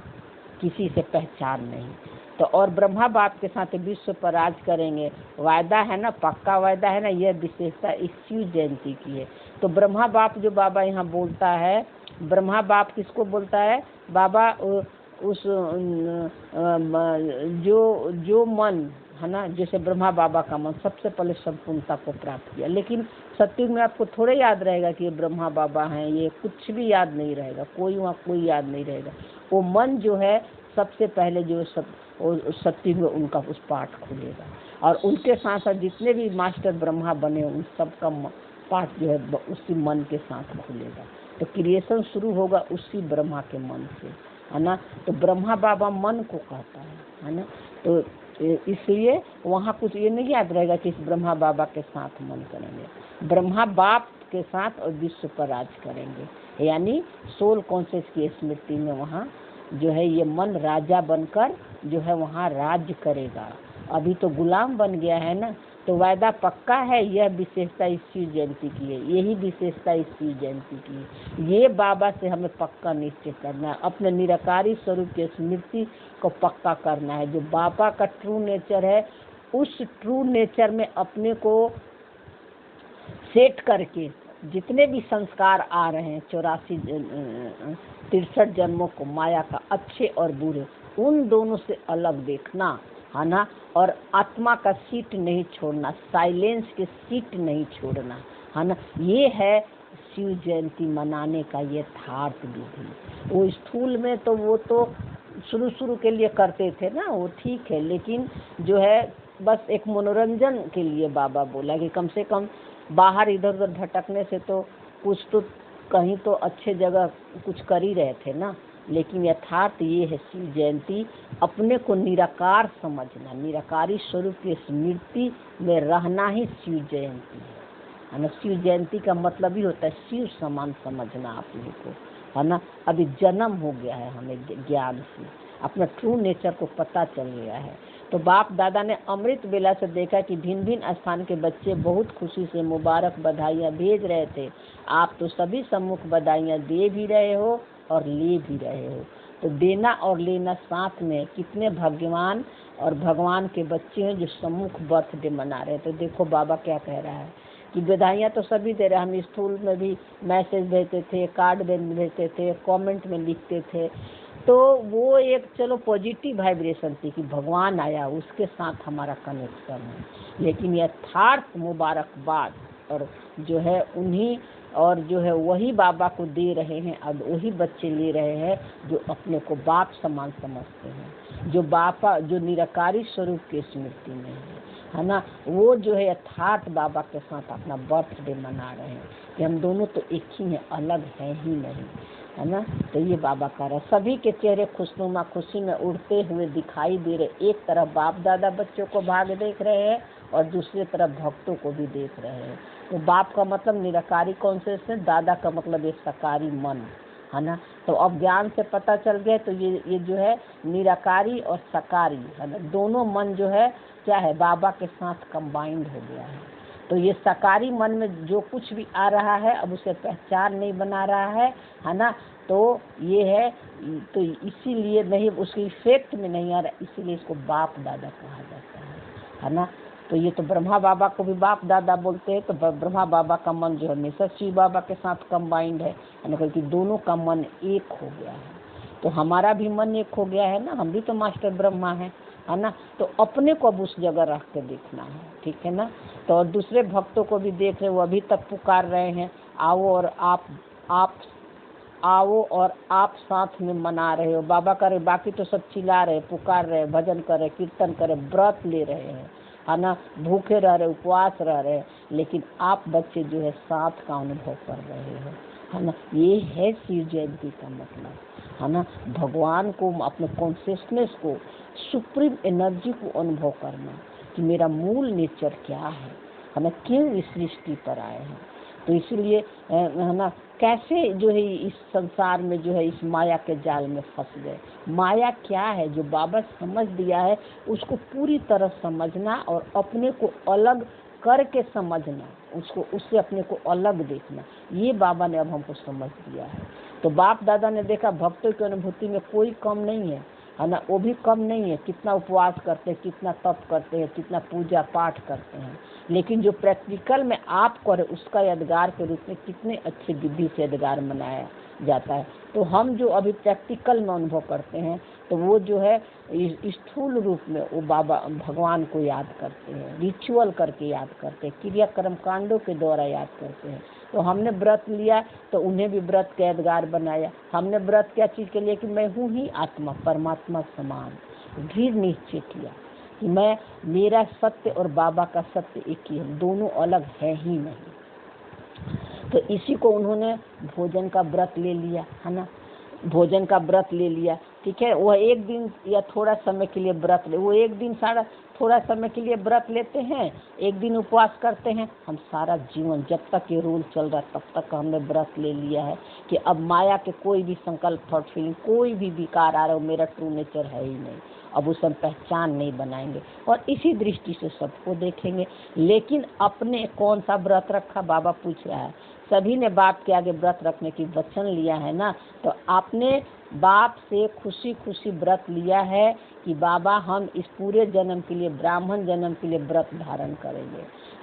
किसी से पहचान नहीं। तो और ब्रह्मा बाप के साथ विश्व पर राज करेंगे, वायदा है ना, पक्का वायदा है ना। यह विशेषता इस शिव जयंती की है। तो ब्रह्मा बाप जो बाबा यहाँ बोलता है, ब्रह्मा बाप किसको बोलता है? बाबा उस जो मन है ना, जैसे ब्रह्मा बाबा का मन सबसे पहले संपूर्णता को प्राप्त किया। लेकिन सत्युग में आपको थोड़े याद रहेगा कि ये ब्रह्मा बाबा हैं, ये कुछ भी याद नहीं रहेगा, वहाँ कोई याद नहीं रहेगा। वो मन जो है सबसे पहले जो सत्युग में उनका उस पाठ खुलेगा, और उनके साथ साथ जितने भी मास्टर ब्रह्मा बने उन सबका पाठ जो है उसी मन के साथ खुलेगा। तो क्रिएशन शुरू होगा उसी ब्रह्मा के मन से, है ना। तो ब्रह्मा बाबा मन को कहता है ना। तो इसलिए वहाँ कुछ ये नहीं याद रहेगा कि इस ब्रह्मा बाबा के साथ मन करेंगे, ब्रह्मा बाप के साथ और विश्व पर राज करेंगे, यानी सोल कॉन्शियस की स्मृति में वहाँ जो है ये मन राजा बनकर जो है वहाँ राज्य करेगा। अभी तो गुलाम बन गया है ना। तो वायदा पक्का है। यह विशेषता इस शिव जयंती की है, यही विशेषता इस शिव जयंती की है। ये बाबा से हमें पक्का निश्चय करना है, अपने निराकारी स्वरूप की स्मृति को पक्का करना है। जो बाबा का ट्रू नेचर है, उस ट्रू नेचर में अपने को सेट करके जितने भी संस्कार आ रहे हैं 63 जन्मों को माया का, अच्छे और बुरे, उन दोनों से अलग देखना, है ना। और आत्मा का सीट नहीं छोड़ना, साइलेंस के सीट नहीं छोड़ना, है ना। ये है शिव जयंती मनाने का यथार्थ विधि। वो स्थूल में तो वो तो शुरू के लिए करते थे ना, वो ठीक है। लेकिन जो है बस एक मनोरंजन के लिए बाबा बोला कि कम से कम बाहर इधर उधर भटकने से तो कुछ तो कहीं तो अच्छे जगह कुछ कर ही रहे थे ना। लेकिन यथार्थ ये है शिव जयंती अपने को निराकार समझना, निराकारी स्वरूप की स्मृति में रहना ही शिव जयंती है ना। शिव जयंती का मतलब ही होता है शिव समान समझना अपने को, है ना। अभी जन्म हो गया है हमें ज्ञान से, अपना ट्रू नेचर को पता चल गया है। तो बाप दादा ने अमृत बेला से देखा कि भिन्न भिन्न स्थान के बच्चे बहुत खुशी से मुबारक बधाइयाँ भेज रहे थे। आप तो सभी सम्मुख बधाइयाँ दे भी रहे हो और ले भी रहे हो। तो देना और लेना साथ में, कितने भाग्यवान और भगवान के बच्चे हैं जो सम्मुख बर्थडे मना रहे हैं। तो देखो बाबा क्या कह रहा है कि बधाइयाँ तो सभी दे रहे। हम स्कूल में भी मैसेज भेजते थे, कार्ड भेजते थे, कमेंट में लिखते थे। तो वो एक चलो पॉजिटिव वाइब्रेशन थी कि भगवान आया, उसके साथ हमारा कनेक्शन है। लेकिन यथार्थ मुबारकबाद और जो है उन्हीं और जो है वही बाबा को दे रहे हैं। अब वही बच्चे ले रहे हैं जो अपने को बाप समान समझते हैं, जो बापा जो निराकारी स्वरूप के स्मृति में है ना। वो जो है यथार्थ बाबा के साथ अपना बर्थडे मना रहे हैं कि हम दोनों तो एक ही हैं, अलग हैं ही नहीं, है ना। तो ये बाबा का रहा, सभी के चेहरे खुशनुमा खुशी में उड़ते हुए दिखाई दे रहे। एक तरफ बाप दादा बच्चों को भाग देख रहे हैं और दूसरी तरफ भक्तों को भी देख रहे हैं। तो बाप का मतलब निराकारी कॉन्शियसनेस, दादा का मतलब ये सकारी मन, है ना। तो अब ज्ञान से पता चल गया। तो ये जो है निराकारी और सकारी, है ना, दोनों मन जो है क्या है बाबा के साथ कंबाइंड हो गया है। तो ये सकारी मन में जो कुछ भी आ रहा है अब उसे पहचान नहीं बना रहा है ना। तो ये है, तो इसीलिए नहीं, उसके इफेक्ट में नहीं आ रहा, इसीलिए इसको बाप दादा कहा जाता है ना। तो ये तो ब्रह्मा बाबा को भी बाप दादा बोलते हैं। तो ब्रह्मा बाबा का मन जो हमेशा शिव बाबा के साथ कंबाइंड है ना, क्योंकि दोनों का मन एक हो गया है। तो हमारा भी मन एक हो गया है ना, हम भी तो मास्टर ब्रह्मा है ना। तो अपने को अब उस जगह रख के देखना है, ठीक है ना। तो और दूसरे भक्तों को भी देख रहे, वो अभी तक पुकार रहे हैं, आओ और आप आओ और आप साथ में मना रहे हो। बाबा करे, बाकी तो सब चिल्ला रहे, पुकार रहे, भजन करे, कीर्तन करे, व्रत ले रहे हैं, है ना, भूखे रह रहे, उपवास रह रहे, लेकिन आप बच्चे जो है साथ का अनुभव कर रहे हो, है ना। ये है शिव जयंती का मतलब, है ना। भगवान को, अपने कॉन्शियसनेस को, सुप्रीम एनर्जी को अनुभव करना कि मेरा मूल नेचर क्या है ना, क्यों इस सृष्टि पर आए हैं। तो इसीलिए है ना, कैसे जो है इस संसार में जो है इस माया के जाल में फंस गए। माया क्या है जो बाबा समझ दिया है, उसको पूरी तरह समझना और अपने को अलग करके समझना, उसको उससे अपने को अलग देखना, ये बाबा ने अब हमको समझ दिया है। तो बाप दादा ने देखा भक्तों की अनुभूति में कोई कम नहीं है ना, वो भी कम नहीं है। कितना उपवास करते हैं, कितना तप करते हैं, कितना पूजा पाठ करते हैं, लेकिन जो प्रैक्टिकल में आप करे उसका यादगार के रूप में कितने अच्छे विधि से यादगार मनाया जाता है। तो हम जो अभी प्रैक्टिकल में अनुभव करते हैं तो वो जो है स्थूल रूप में वो बाबा भगवान को याद करते हैं, रिचुअल करके याद करते हैं, क्रियाक्रम कांडों के द्वारा याद करते हैं। तो हमने व्रत लिया तो उन्हें भी व्रत का यादगार बनाया। हमने व्रत क्या चीज़ के लिए कि मैं हूँ ही आत्मा, परमात्मा समान, दृढ़ निश्चय किया कि मैं, मेरा सत्य और बाबा का सत्य एक ही है, दोनों अलग है ही नहीं। तो इसी को उन्होंने भोजन का व्रत ले लिया, है ना, भोजन का व्रत ले लिया। ठीक है, वह एक दिन या थोड़ा समय के लिए व्रत ले, वो एक दिन सारा थोड़ा समय के लिए व्रत लेते हैं, एक दिन उपवास करते हैं। हम सारा जीवन जब तक ये रूल चल रहा तब तक हमने व्रत ले लिया है कि अब माया के कोई भी संकल्प, थॉट, फीलिंग, कोई भी विकार आ रहा हो, मेरा ट्रू नेचर है ही नहीं, अब उसे हम पहचान नहीं बनाएंगे और इसी दृष्टि से सबको देखेंगे। लेकिन अपने कौन सा व्रत रखा, बाबा पूछ रहा है। सभी ने बाप के आगे व्रत रखने की वचन लिया है ना, तो आपने बाप से खुशी खुशी व्रत लिया है कि बाबा हम इस पूरे जन्म के लिए, ब्राह्मण जन्म के लिए व्रत धारण करेंगे।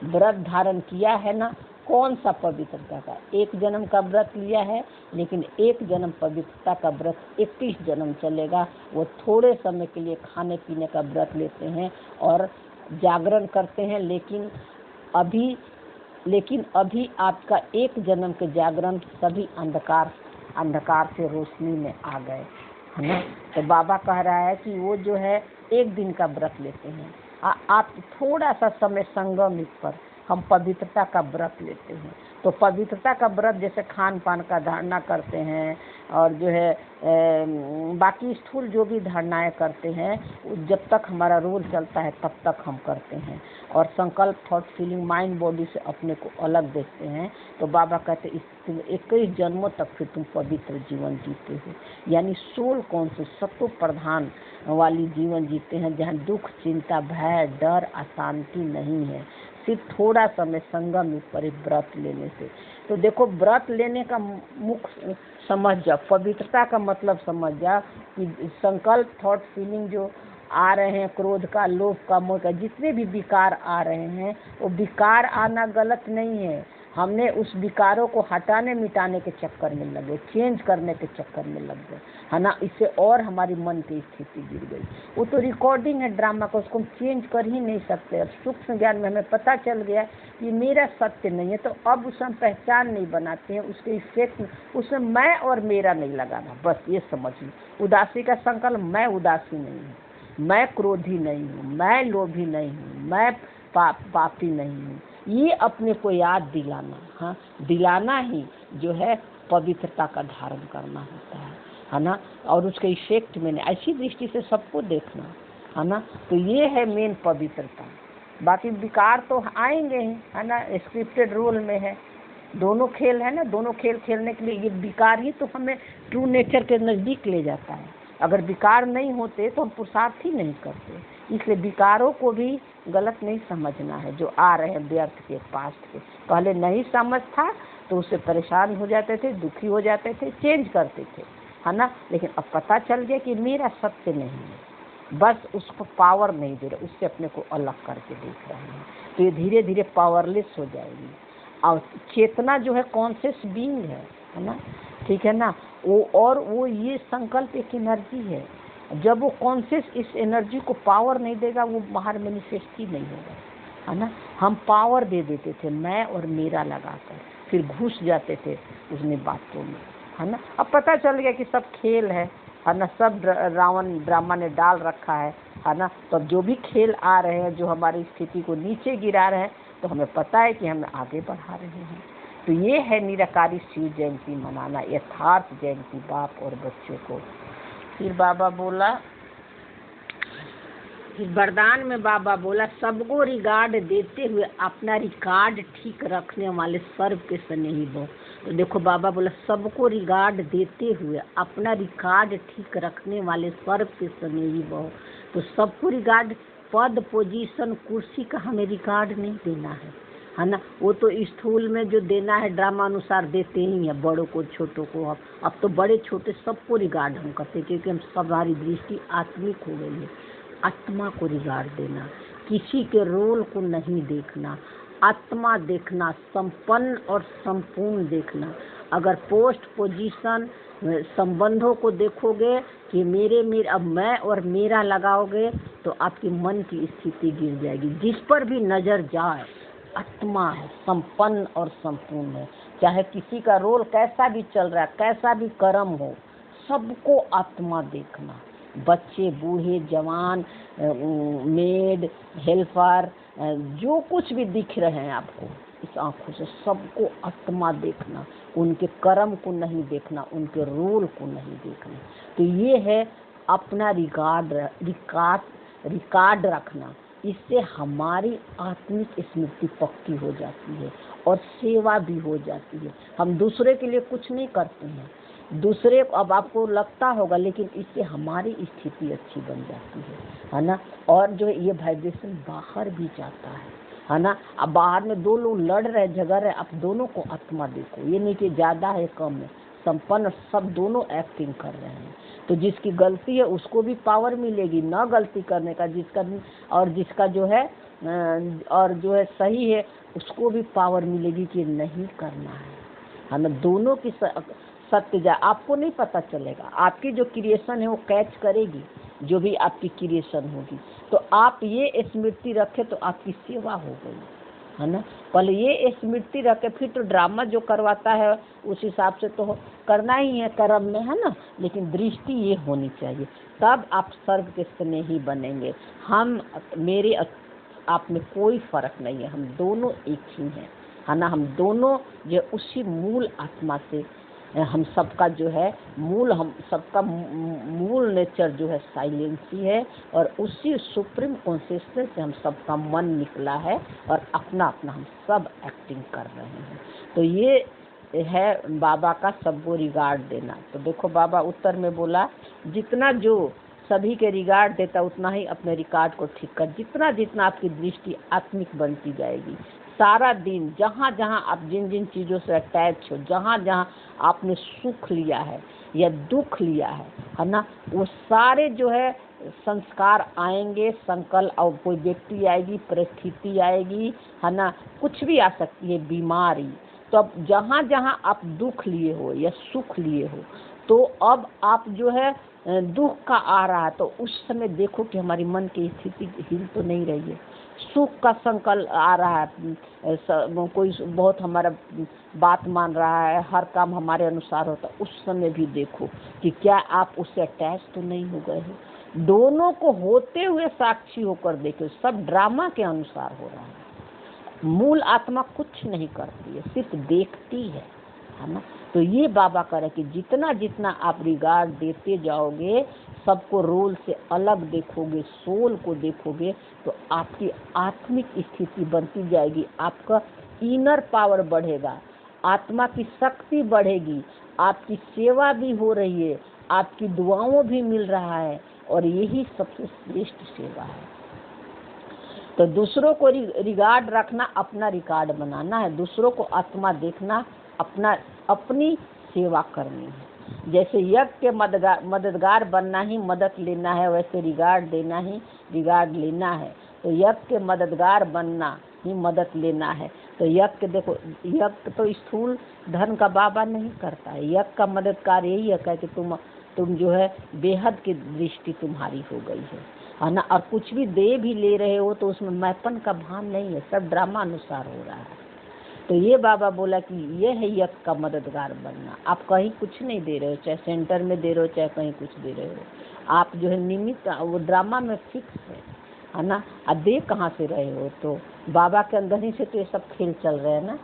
व्रत धारण किया है ना, कौन सा पवित्रता का, एक जन्म का व्रत लिया है, लेकिन एक जन्म पवित्रता का व्रत 21 जन्म चलेगा। वो थोड़े समय के लिए खाने पीने का व्रत लेते हैं और जागरण करते हैं, लेकिन अभी आपका एक जन्म के जागरण सभी अंधकार से रोशनी में आ गए, है ना। तो बाबा कह रहा है कि वो जो है एक दिन का व्रत लेते हैं, आप थोड़ा सा समय संगम पर हम पवित्रता का व्रत लेते हैं। तो पवित्रता का व्रत जैसे खान पान का धारणा करते हैं और जो है बाकी स्थूल जो भी धारणाएं करते हैं, जब तक हमारा रोल चलता है तब तक हम करते हैं और संकल्प, थॉट, फीलिंग, माइंड, बॉडी से अपने को अलग देखते हैं। तो बाबा कहते हैं 21 जन्मों तक फिर तुम पवित्र जीवन जीते हो, यानी सोल कौन से सत्व प्रधान वाली जीवन जीते हैं, जहाँ दुख, चिंता, भय, डर, अशांति नहीं है, सिर्फ थोड़ा समय संगम में पर व्रत लेने से। तो देखो, व्रत लेने का मुख्य समझ जा, पवित्रता का मतलब समझ जा कि संकल्प, थॉट, फीलिंग जो आ रहे हैं, क्रोध का, लोभ का, मोह का, जितने भी विकार आ रहे हैं, वो विकार आना गलत नहीं है। हमने उस विकारों को हटाने मिटाने के चक्कर में लगे, चेंज करने के चक्कर में लग गए, है ना। इससे और हमारी मन की स्थिति गिर गई। वो तो रिकॉर्डिंग है ड्रामा का, उसको हम चेंज कर ही नहीं सकते। अब सूक्ष्म ज्ञान में हमें पता चल गया कि मेरा सत्य नहीं है, तो अब उसे हम पहचान नहीं बनाते हैं, उसके इफेक्ट उसमें मैं और मेरा नहीं लगाना, बस ये समझ लो। उदासी का संकल्प, मैं उदासी नहीं हूँ, मैं क्रोधी नहीं हूँ, मैं लोभी नहीं हूँ, मैं पापी नहीं हूँ, ये अपने को याद दिलाना, हाँ, दिलाना ही जो है पवित्रता का धारण करना होता है ना। और उसके इफेक्ट में ऐसी दृष्टि से सबको देखना, है ना। तो ये है मेन पवित्रता। बाकी विकार तो आएंगे ही, है ना, स्क्रिप्टेड रोल में है, दोनों खेल है ना। दोनों खेल खेलने के लिए ये विकार ही तो हमें ट्रू नेचर के नज़दीक ले जाता है। अगर विकार नहीं होते तो हम पुरुषार्थ ही नहीं करते। इसलिए विकारों को भी गलत नहीं समझना है जो आ रहे हैं व्यर्थ के, पास्ट के। पहले नहीं समझ था तो उससे परेशान हो जाते थे, दुखी हो जाते थे, चेंज करते थे, है ना। लेकिन अब पता चल गया कि मेरा सत्य नहीं है, बस उसको पावर नहीं दे रहे, उससे अपने को अलग करके देख रहे हैं, तो ये धीरे धीरे पावरलेस हो जाएगी। और चेतना जो है कॉन्शियस बीइंग है ना, ठीक है ना। वो ये संकल्प एक एनर्जी है, जब वो कॉन्शियस इस एनर्जी को पावर नहीं देगा वो बाहर मैनिफेस्ट ही नहीं होगा, है ना। हम पावर दे देते थे मैं और मेरा लगाकर, फिर घुस जाते थे उसमें बातों में, है ना। अब पता चल गया कि सब खेल है ना, सब रावण ड्रामा ने डाल रखा है ना। तो अब जो भी खेल आ रहे हैं जो हमारी स्थिति को नीचे गिरा रहे हैं, तो हमें पता है कि हमें आगे बढ़ा रहे हैं। तो ये है निराकारी शिव जयंती मनाना, यथार्थ जयंती बाप और बच्चों को। फिर बाबा बोला, फिर वरदान में बाबा बोला, सबको रिगार्ड देते हुए अपना रिकॉर्ड ठीक रखने वाले सर्व के स्नेही भव। तो देखो बाबा बोला सबको रिगार्ड देते हुए अपना रिकॉर्ड ठीक रखने वाले सर्व के स्नेही भव। तो सबको रिगार्ड, पद, पोजीशन, कुर्सी का हमें रिकॉर्ड नहीं देना है, है ना। वो तो स्थूल में जो देना है ड्रामा अनुसार देते ही हैं, बड़ों को छोटों को। अब तो बड़े छोटे सबको रिगार्ड हम करते हैं, क्योंकि हम हमारी दृष्टि आत्मिक हो गई है। आत्मा को रिगार्ड देना, किसी के रोल को नहीं देखना, आत्मा देखना, संपन्न और संपूर्ण देखना। अगर पोस्ट पोजीशन संबंधों को देखोगे कि मेरे अब मैं और मेरा लगाओगे तो आपकी मन की स्थिति गिर जाएगी। जिस पर भी नजर जाए आत्मा है, संपन्न और संपूर्ण है। चाहे किसी का रोल कैसा भी चल रहा है, कैसा भी कर्म हो, सबको आत्मा देखना। बच्चे, बूढ़े, जवान, मेड, हेल्पर, जो कुछ भी दिख रहे हैं आपको इस आंखों से, सबको आत्मा देखना। उनके कर्म को नहीं देखना, उनके रोल को नहीं देखना। तो ये है अपना रिकॉर्ड रखना। इससे हमारी आत्मिक स्मृति पक्की हो जाती है और सेवा भी हो जाती है। हम दूसरे के लिए कुछ नहीं करते हैं, दूसरे को अब आपको लगता होगा, लेकिन इससे हमारी स्थिति अच्छी बन जाती है ना। और जो ये वाइब्रेशन बाहर भी जाता है ना। अब बाहर में दो लोग लड़ रहे, झगड़ रहे, आप दोनों को आत्मा देखो। ये नहीं कि ज़्यादा है कम है, संपन्न सब दोनों एक्टिंग कर रहे हैं। तो जिसकी गलती है उसको भी पावर मिलेगी ना गलती करने का, जिसका जो है सही है उसको भी पावर मिलेगी कि नहीं करना है ना। दोनों की सत्य जा आपको नहीं पता चलेगा। आपकी जो क्रिएशन है वो कैच करेगी जो भी आपकी क्रिएशन होगी। तो आप ये स्मृति रखें तो आपकी सेवा हो गई, है ना। पहले ये स्मृति रखे, फिर तो ड्रामा जो करवाता है उस हिसाब से तो करना ही है कर्म में, है ना। लेकिन दृष्टि ये होनी चाहिए, तब आप सर्व के स्नेही बनेंगे। मेरे आप में कोई फर्क नहीं है, हम दोनों एक ही हैं, है ना। हम दोनों जो उसी मूल आत्मा से, हम सबका जो है हम सबका मूल नेचर जो है साइलेंस ही है, और उसी सुप्रीम कॉन्शियसनेस से हम सबका मन निकला है और अपना अपना हम सब एक्टिंग कर रहे हैं। तो ये है बाबा का सबको रिगार्ड देना। तो देखो बाबा उत्तर में बोला, जितना जो सभी के रिगार्ड देता उतना ही अपने रिकॉर्ड को ठीक कर। जितना जितना आपकी दृष्टि आत्मिक बनती जाएगी, सारा दिन जहाँ जहाँ आप जिन जिन चीज़ों से अटैच हो, जहाँ जहाँ आपने सुख लिया है या दुख लिया है ना, वो सारे जो है संस्कार आएंगे, संकल्प, और कोई व्यक्ति आएगी, परिस्थिति आएगी, है ना, कुछ भी आ सकती है, बीमारी। तो अब जहाँ जहाँ आप दुख लिए हो या सुख लिए हो, तो अब आप जो है दुख का आ रहा है तो उस समय देखो कि हमारी मन की स्थिति हिल तो नहीं रही है। सुख का संकल्प आ रहा है, कोई बहुत हमारा बात मान रहा है, हर काम हमारे अनुसार होता, उस समय भी देखो कि क्या आप उससे अटैच तो नहीं हो गए हो। दोनों को होते हुए साक्षी होकर देखो, सब ड्रामा के अनुसार हो रहा है। मूल आत्मा कुछ नहीं करती है, सिर्फ देखती है ना। तो ये बाबा कह रहे कि जितना जितना आप रिगार्ड देते जाओगे, सबको रोल से अलग देखोगे, सोल को देखोगे, तो आपकी आत्मिक स्थिति बनती जाएगी, आपका इनर पावर बढ़ेगा, आत्मा की शक्ति बढ़ेगी, आपकी सेवा भी हो रही है, आपकी दुआओं भी मिल रहा है, और यही सबसे श्रेष्ठ सेवा है। तो दूसरों को रिगार्ड रखना, अपना रिकॉर्ड बनाना है, दूसरों को आत्मा देखना, अपनी सेवा करनी है। जैसे यज्ञ के मददगार बनना ही मदद लेना है, वैसे रिगार्ड देना ही रिगार्ड लेना है। तो यज्ञ के मददगार बनना ही मदद लेना है। तो यज्ञ देखो, यज्ञ तो स्थूल धन का बाबा नहीं करता है, यज्ञ का मददगार यही है कि तुम जो है बेहद की दृष्टि तुम्हारी हो गई है ना। और कुछ भी दे भी ले रहे हो तो उसमें मैपन का भान नहीं है, सब ड्रामा अनुसार हो रहा है। तो ये बाबा बोला कि ये है यज्ञ का मददगार बनना। आप कहीं कुछ नहीं दे रहे हो, चाहे सेंटर में दे रहे हो, चाहे कहीं कुछ दे रहे हो, आप जो है निमित्त, वो ड्रामा में फिक्स है ना। अब दे कहाँ से रहे हो, तो बाबा के अंदर ही से तो ये सब खेल चल रहे हैं ना।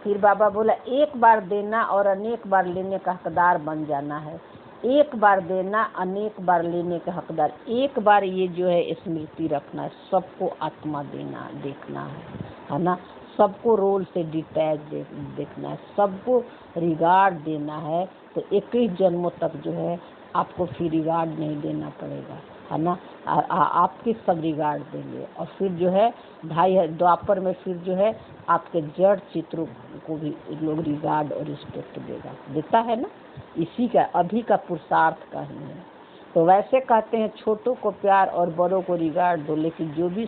फिर बाबा बोला एक बार देना और अनेक बार लेने का हकदार बन जाना है। एक बार देना, अनेक बार लेने का हकदार। एक बार ये जो है स्मृति रखना है, सबको आत्मा देना देखना है ना। सबको रोल से डिटैच देखना है, सबको रिगार्ड देना है। तो 21 जन्मों तक जो है आपको फिर रिगार्ड नहीं देना पड़ेगा, है ना। आपकी सब रिगार्ड देंगे। और फिर जो है द्वापर में फिर जो है आपके जड़ चित्रों को भी लोग रिगार्ड और रिस्पेक्ट देता है ना। इसी का अभी का पुरुषार्थ का ही है। तो वैसे कहते हैं छोटों को प्यार और बड़ों को रिगार्ड दो, लेकिन जो भी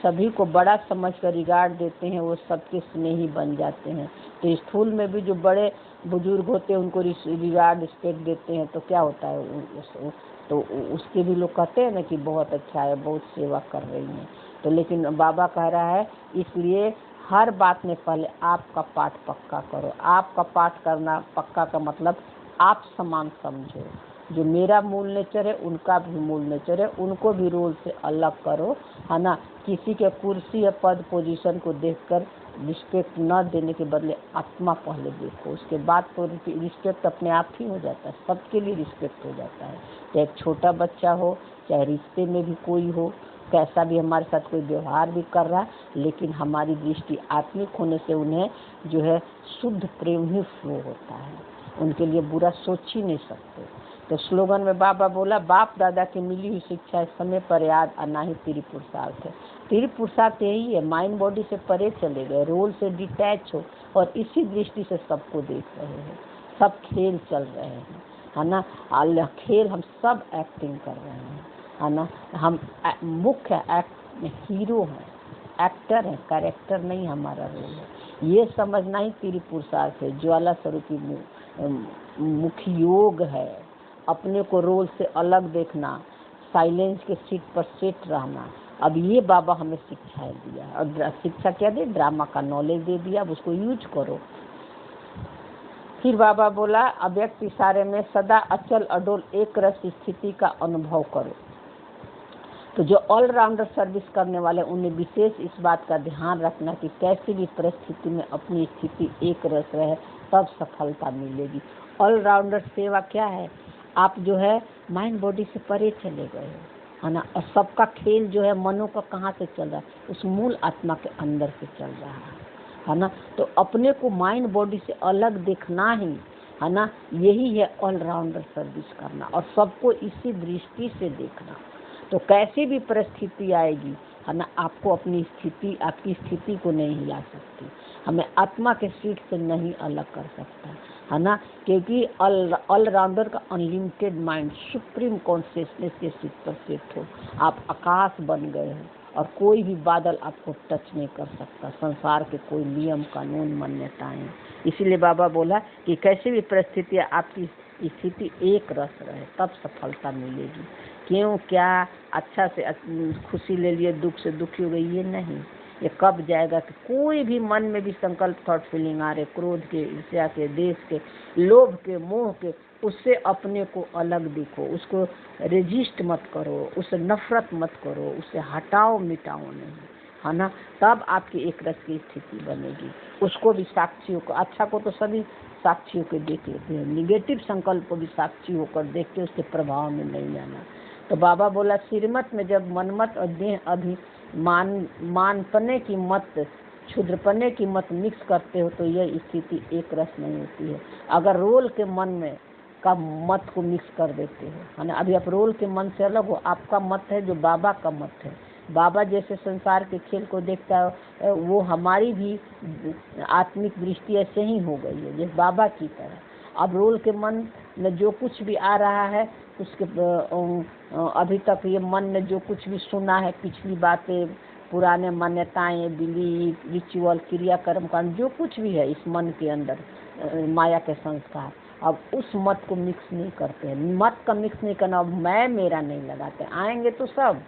सभी को बड़ा समझकर रिगार्ड देते हैं वो सबके स्नेही बन जाते हैं। तो स्थूल में भी जो बड़े बुजुर्ग होते हैं उनको रिगार्ड रिस्पेक्ट देते हैं तो क्या होता है, तो उसके भी लोग कहते हैं ना कि बहुत अच्छा है, बहुत सेवा कर रही हैं। तो लेकिन बाबा कह रहा है इसलिए हर बात में पहले आपका पाठ पक्का करो। आपका पाठ करना पक्का का मतलब आप समान समझो। जो मेरा मूल नेचर है उनका भी मूल नेचर है, उनको भी रोल से अलग करो, है ना। किसी के कुर्सी या पद पोजीशन को देखकर रिस्पेक्ट न देने के बदले आत्मा पहले देखो, उसके बाद तो रिस्पेक्ट अपने आप ही हो जाता है, सबके लिए रिस्पेक्ट हो जाता है। चाहे एक छोटा बच्चा हो, चाहे रिश्ते में भी कोई हो, कैसा भी हमारे साथ कोई व्यवहार भी कर रहा है, लेकिन हमारी दृष्टि आत्मिक होने से उन्हें जो है शुद्ध प्रेम ही फ्लो होता है, उनके लिए बुरा सोच ही नहीं सकते। तो स्लोगन में बाबा बोला बाप दादा की मिली हुई शिक्षा है समय पर याद आना ही तेरी पुरुषार्थ है। तेरी पुरुषार्थ यही है, माइंड बॉडी से परे चले गए, रोल से डिटैच हो और इसी दृष्टि से सबको देख रहे हैं। सब खेल चल रहे हैं, है ना। खेल हम सब एक्टिंग कर रहे हैं, है ना। हम मुख्य हीरो हैं, एक्टर है, कैरेक्टर नहीं हमारा रोल है। ये समझना ही तेरी पुरुषार्थ है। ज्वाला स्वरूपी मुख्य योग है, अपने को रोल से अलग देखना, साइलेंस के सीट पर सेट रहना। अब ये बाबा हमें शिक्षाएं दिया, और शिक्षा क्या दे, ड्रामा का नॉलेज दे दिया, अब उसको यूज करो। फिर बाबा बोला अव्यक्त इशारे में सदा अचल अडोल एक रस स्थिति का अनुभव करो। तो जो ऑलराउंडर सर्विस करने वाले उन्हें विशेष इस बात का ध्यान रखना कि कैसी भी परिस्थिति में अपनी स्थिति एक रस रहे, तब सफलता मिलेगी। ऑलराउंडर सेवा क्या है, आप जो है माइंड बॉडी से परे चले गए हो, है ना। और सबका खेल जो है मनों का कहाँ से चल रहा है, उस मूल आत्मा के अंदर से चल रहा है ना। तो अपने को माइंड बॉडी से अलग देखना ही, है ना, यही है ऑलराउंडर सर्विस करना, और सबको इसी दृष्टि से देखना। तो कैसी भी परिस्थिति आएगी, है ना, आपको अपनी स्थिति, आपकी स्थिति को नहीं हिला सकती, हमें आत्मा के सीट से नहीं अलग कर सकता, है ना। क्योंकि ऑलराउंडर का अनलिमिटेड माइंड सुप्रीम कॉन्शियसनेस के सीट पर सेट हो, आप आकाश बन गए हैं और कोई भी बादल आपको टच नहीं कर सकता, संसार के कोई नियम कानून मान्यताएं। इसीलिए बाबा बोला कि कैसी भी परिस्थितियाँ आपकी स्थिति एक रस रहे, तब सफलता मिलेगी। क्यों क्या अच्छा से खुशी ले लिए, दुख से दुखी हो गई, ये नहीं, ये कब जाएगा कि कोई भी मन में भी संकल्प थॉट फीलिंग आ रहे, क्रोध के, ईर्ष्या के, देश के, लोभ के, मोह के, उससे अपने को अलग दिखो, उसको रेजिस्ट मत करो, उससे नफरत मत करो, उससे हटाओ मिटाओ नहीं, है ना। तब आपकी एक रस की स्थिति बनेगी। उसको भी साक्षियों को, अच्छा को तो सभी साक्षियों को देख लेते हैं, निगेटिव संकल्प को भी साक्षी होकर देख के उसके प्रभाव में नहीं आना। तो बाबा बोला श्रीमत में जब मनमत और देह मानपने की मत, क्षुद्रपने की मत मिक्स करते हो तो यह स्थिति एक रस नहीं होती है। अगर रोल के मन में का मत को मिक्स कर देते हो, है ना, अभी आप रोल के मन से अलग हो, आपका मत है जो बाबा का मत है। बाबा जैसे संसार के खेल को देखता है, वो हमारी भी आत्मिक दृष्टि ऐसे ही हो गई है जैसे बाबा की तरह। अब रोल के मन में जो कुछ भी आ रहा है, उसके अभी तक ये मन ने जो कुछ भी सुना है, पिछली बातें, पुराने मान्यताएं, बिलीफ, रिचुअल, क्रियाकर्म का जो कुछ भी है इस मन के अंदर, माया के संस्कार, अब उस मत को मिक्स नहीं करते हैं। मत का मिक्स नहीं करना, अब मैं मेरा नहीं लगाते, आएंगे तो सब।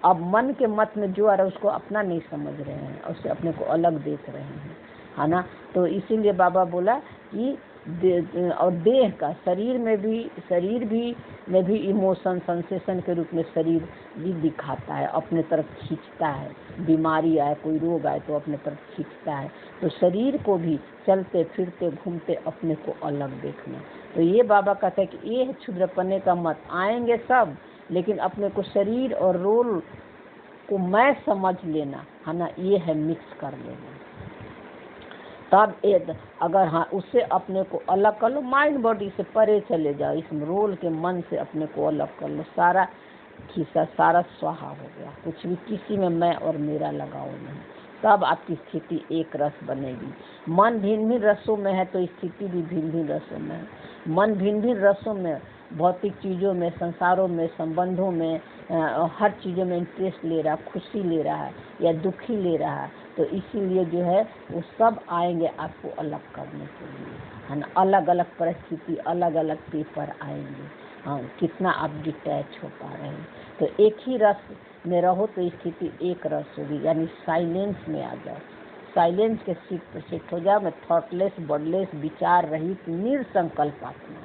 अब मन के मत में जो आ रहा है उसको अपना नहीं समझ रहे हैं, उससे अपने को अलग देख रहे हैं, है ना। तो इसीलिए बाबा बोला कि और देह का, शरीर में भी इमोशन सेंसेशन के रूप में शरीर भी दिखाता है, अपने तरफ खींचता है। बीमारी आए, कोई रोग आए तो अपने तरफ खींचता है। तो शरीर को भी चलते फिरते घूमते अपने को अलग देखना। तो ये बाबा कहते हैं कि ये है क्षुद्रपने का मत, आएंगे सब, लेकिन अपने को शरीर और रोल को मैं समझ लेना, है ना, ये है मिक्स कर लेना। तब अगर हाँ उससे अपने को अलग कर लो, माइंड बॉडी से परे चले जाओ, इस रोल के मन से अपने को अलग कर लो, सारा हिस्सा सारा स्वाहा हो गया, कुछ भी किसी में मैं और मेरा लगाव नहीं, तब आपकी स्थिति एक रस बनेगी। मन भिन्न भिन्न रसों में है तो स्थिति भी भिन्न भिन्न रसों में है। मन भिन्न भिन्न रसों में, भौतिक चीज़ों में, संसारों में, संबंधों में, हर चीज़ों में इंटरेस्ट ले रहा, खुशी ले रहा है या दुखी ले रहा है, तो इसीलिए जो है वो सब आएंगे आपको अलग करने के लिए, है ना। अलग अलग परिस्थिति, अलग अलग पेपर आएंगे। हाँ, कितना आप डिटैच हो पा रहे हैं। तो एक ही रस में रहो तो स्थिति एक रस होगी, यानी साइलेंस में आ जाओ, साइलेंस के सीट पर शिफ्ट हो जाओ। मैं थॉटलेस, वर्डलेस, विचार रहित, निरसंकल्प आत्मा,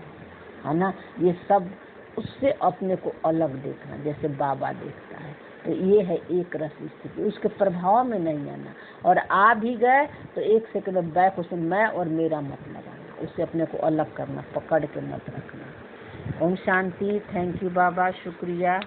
है ना। ये सब उससे अपने को अलग देखना, जैसे बाबा देखता है। तो ये है एक रस स्थिति, उसके प्रभाव में नहीं आना। और आ भी गए तो एक सेकंड बैक उसे मैं और मेरा मत लगाना, उससे अपने को अलग करना, पकड़ के मत रखना। ओम शांति। थैंक यू बाबा, शुक्रिया।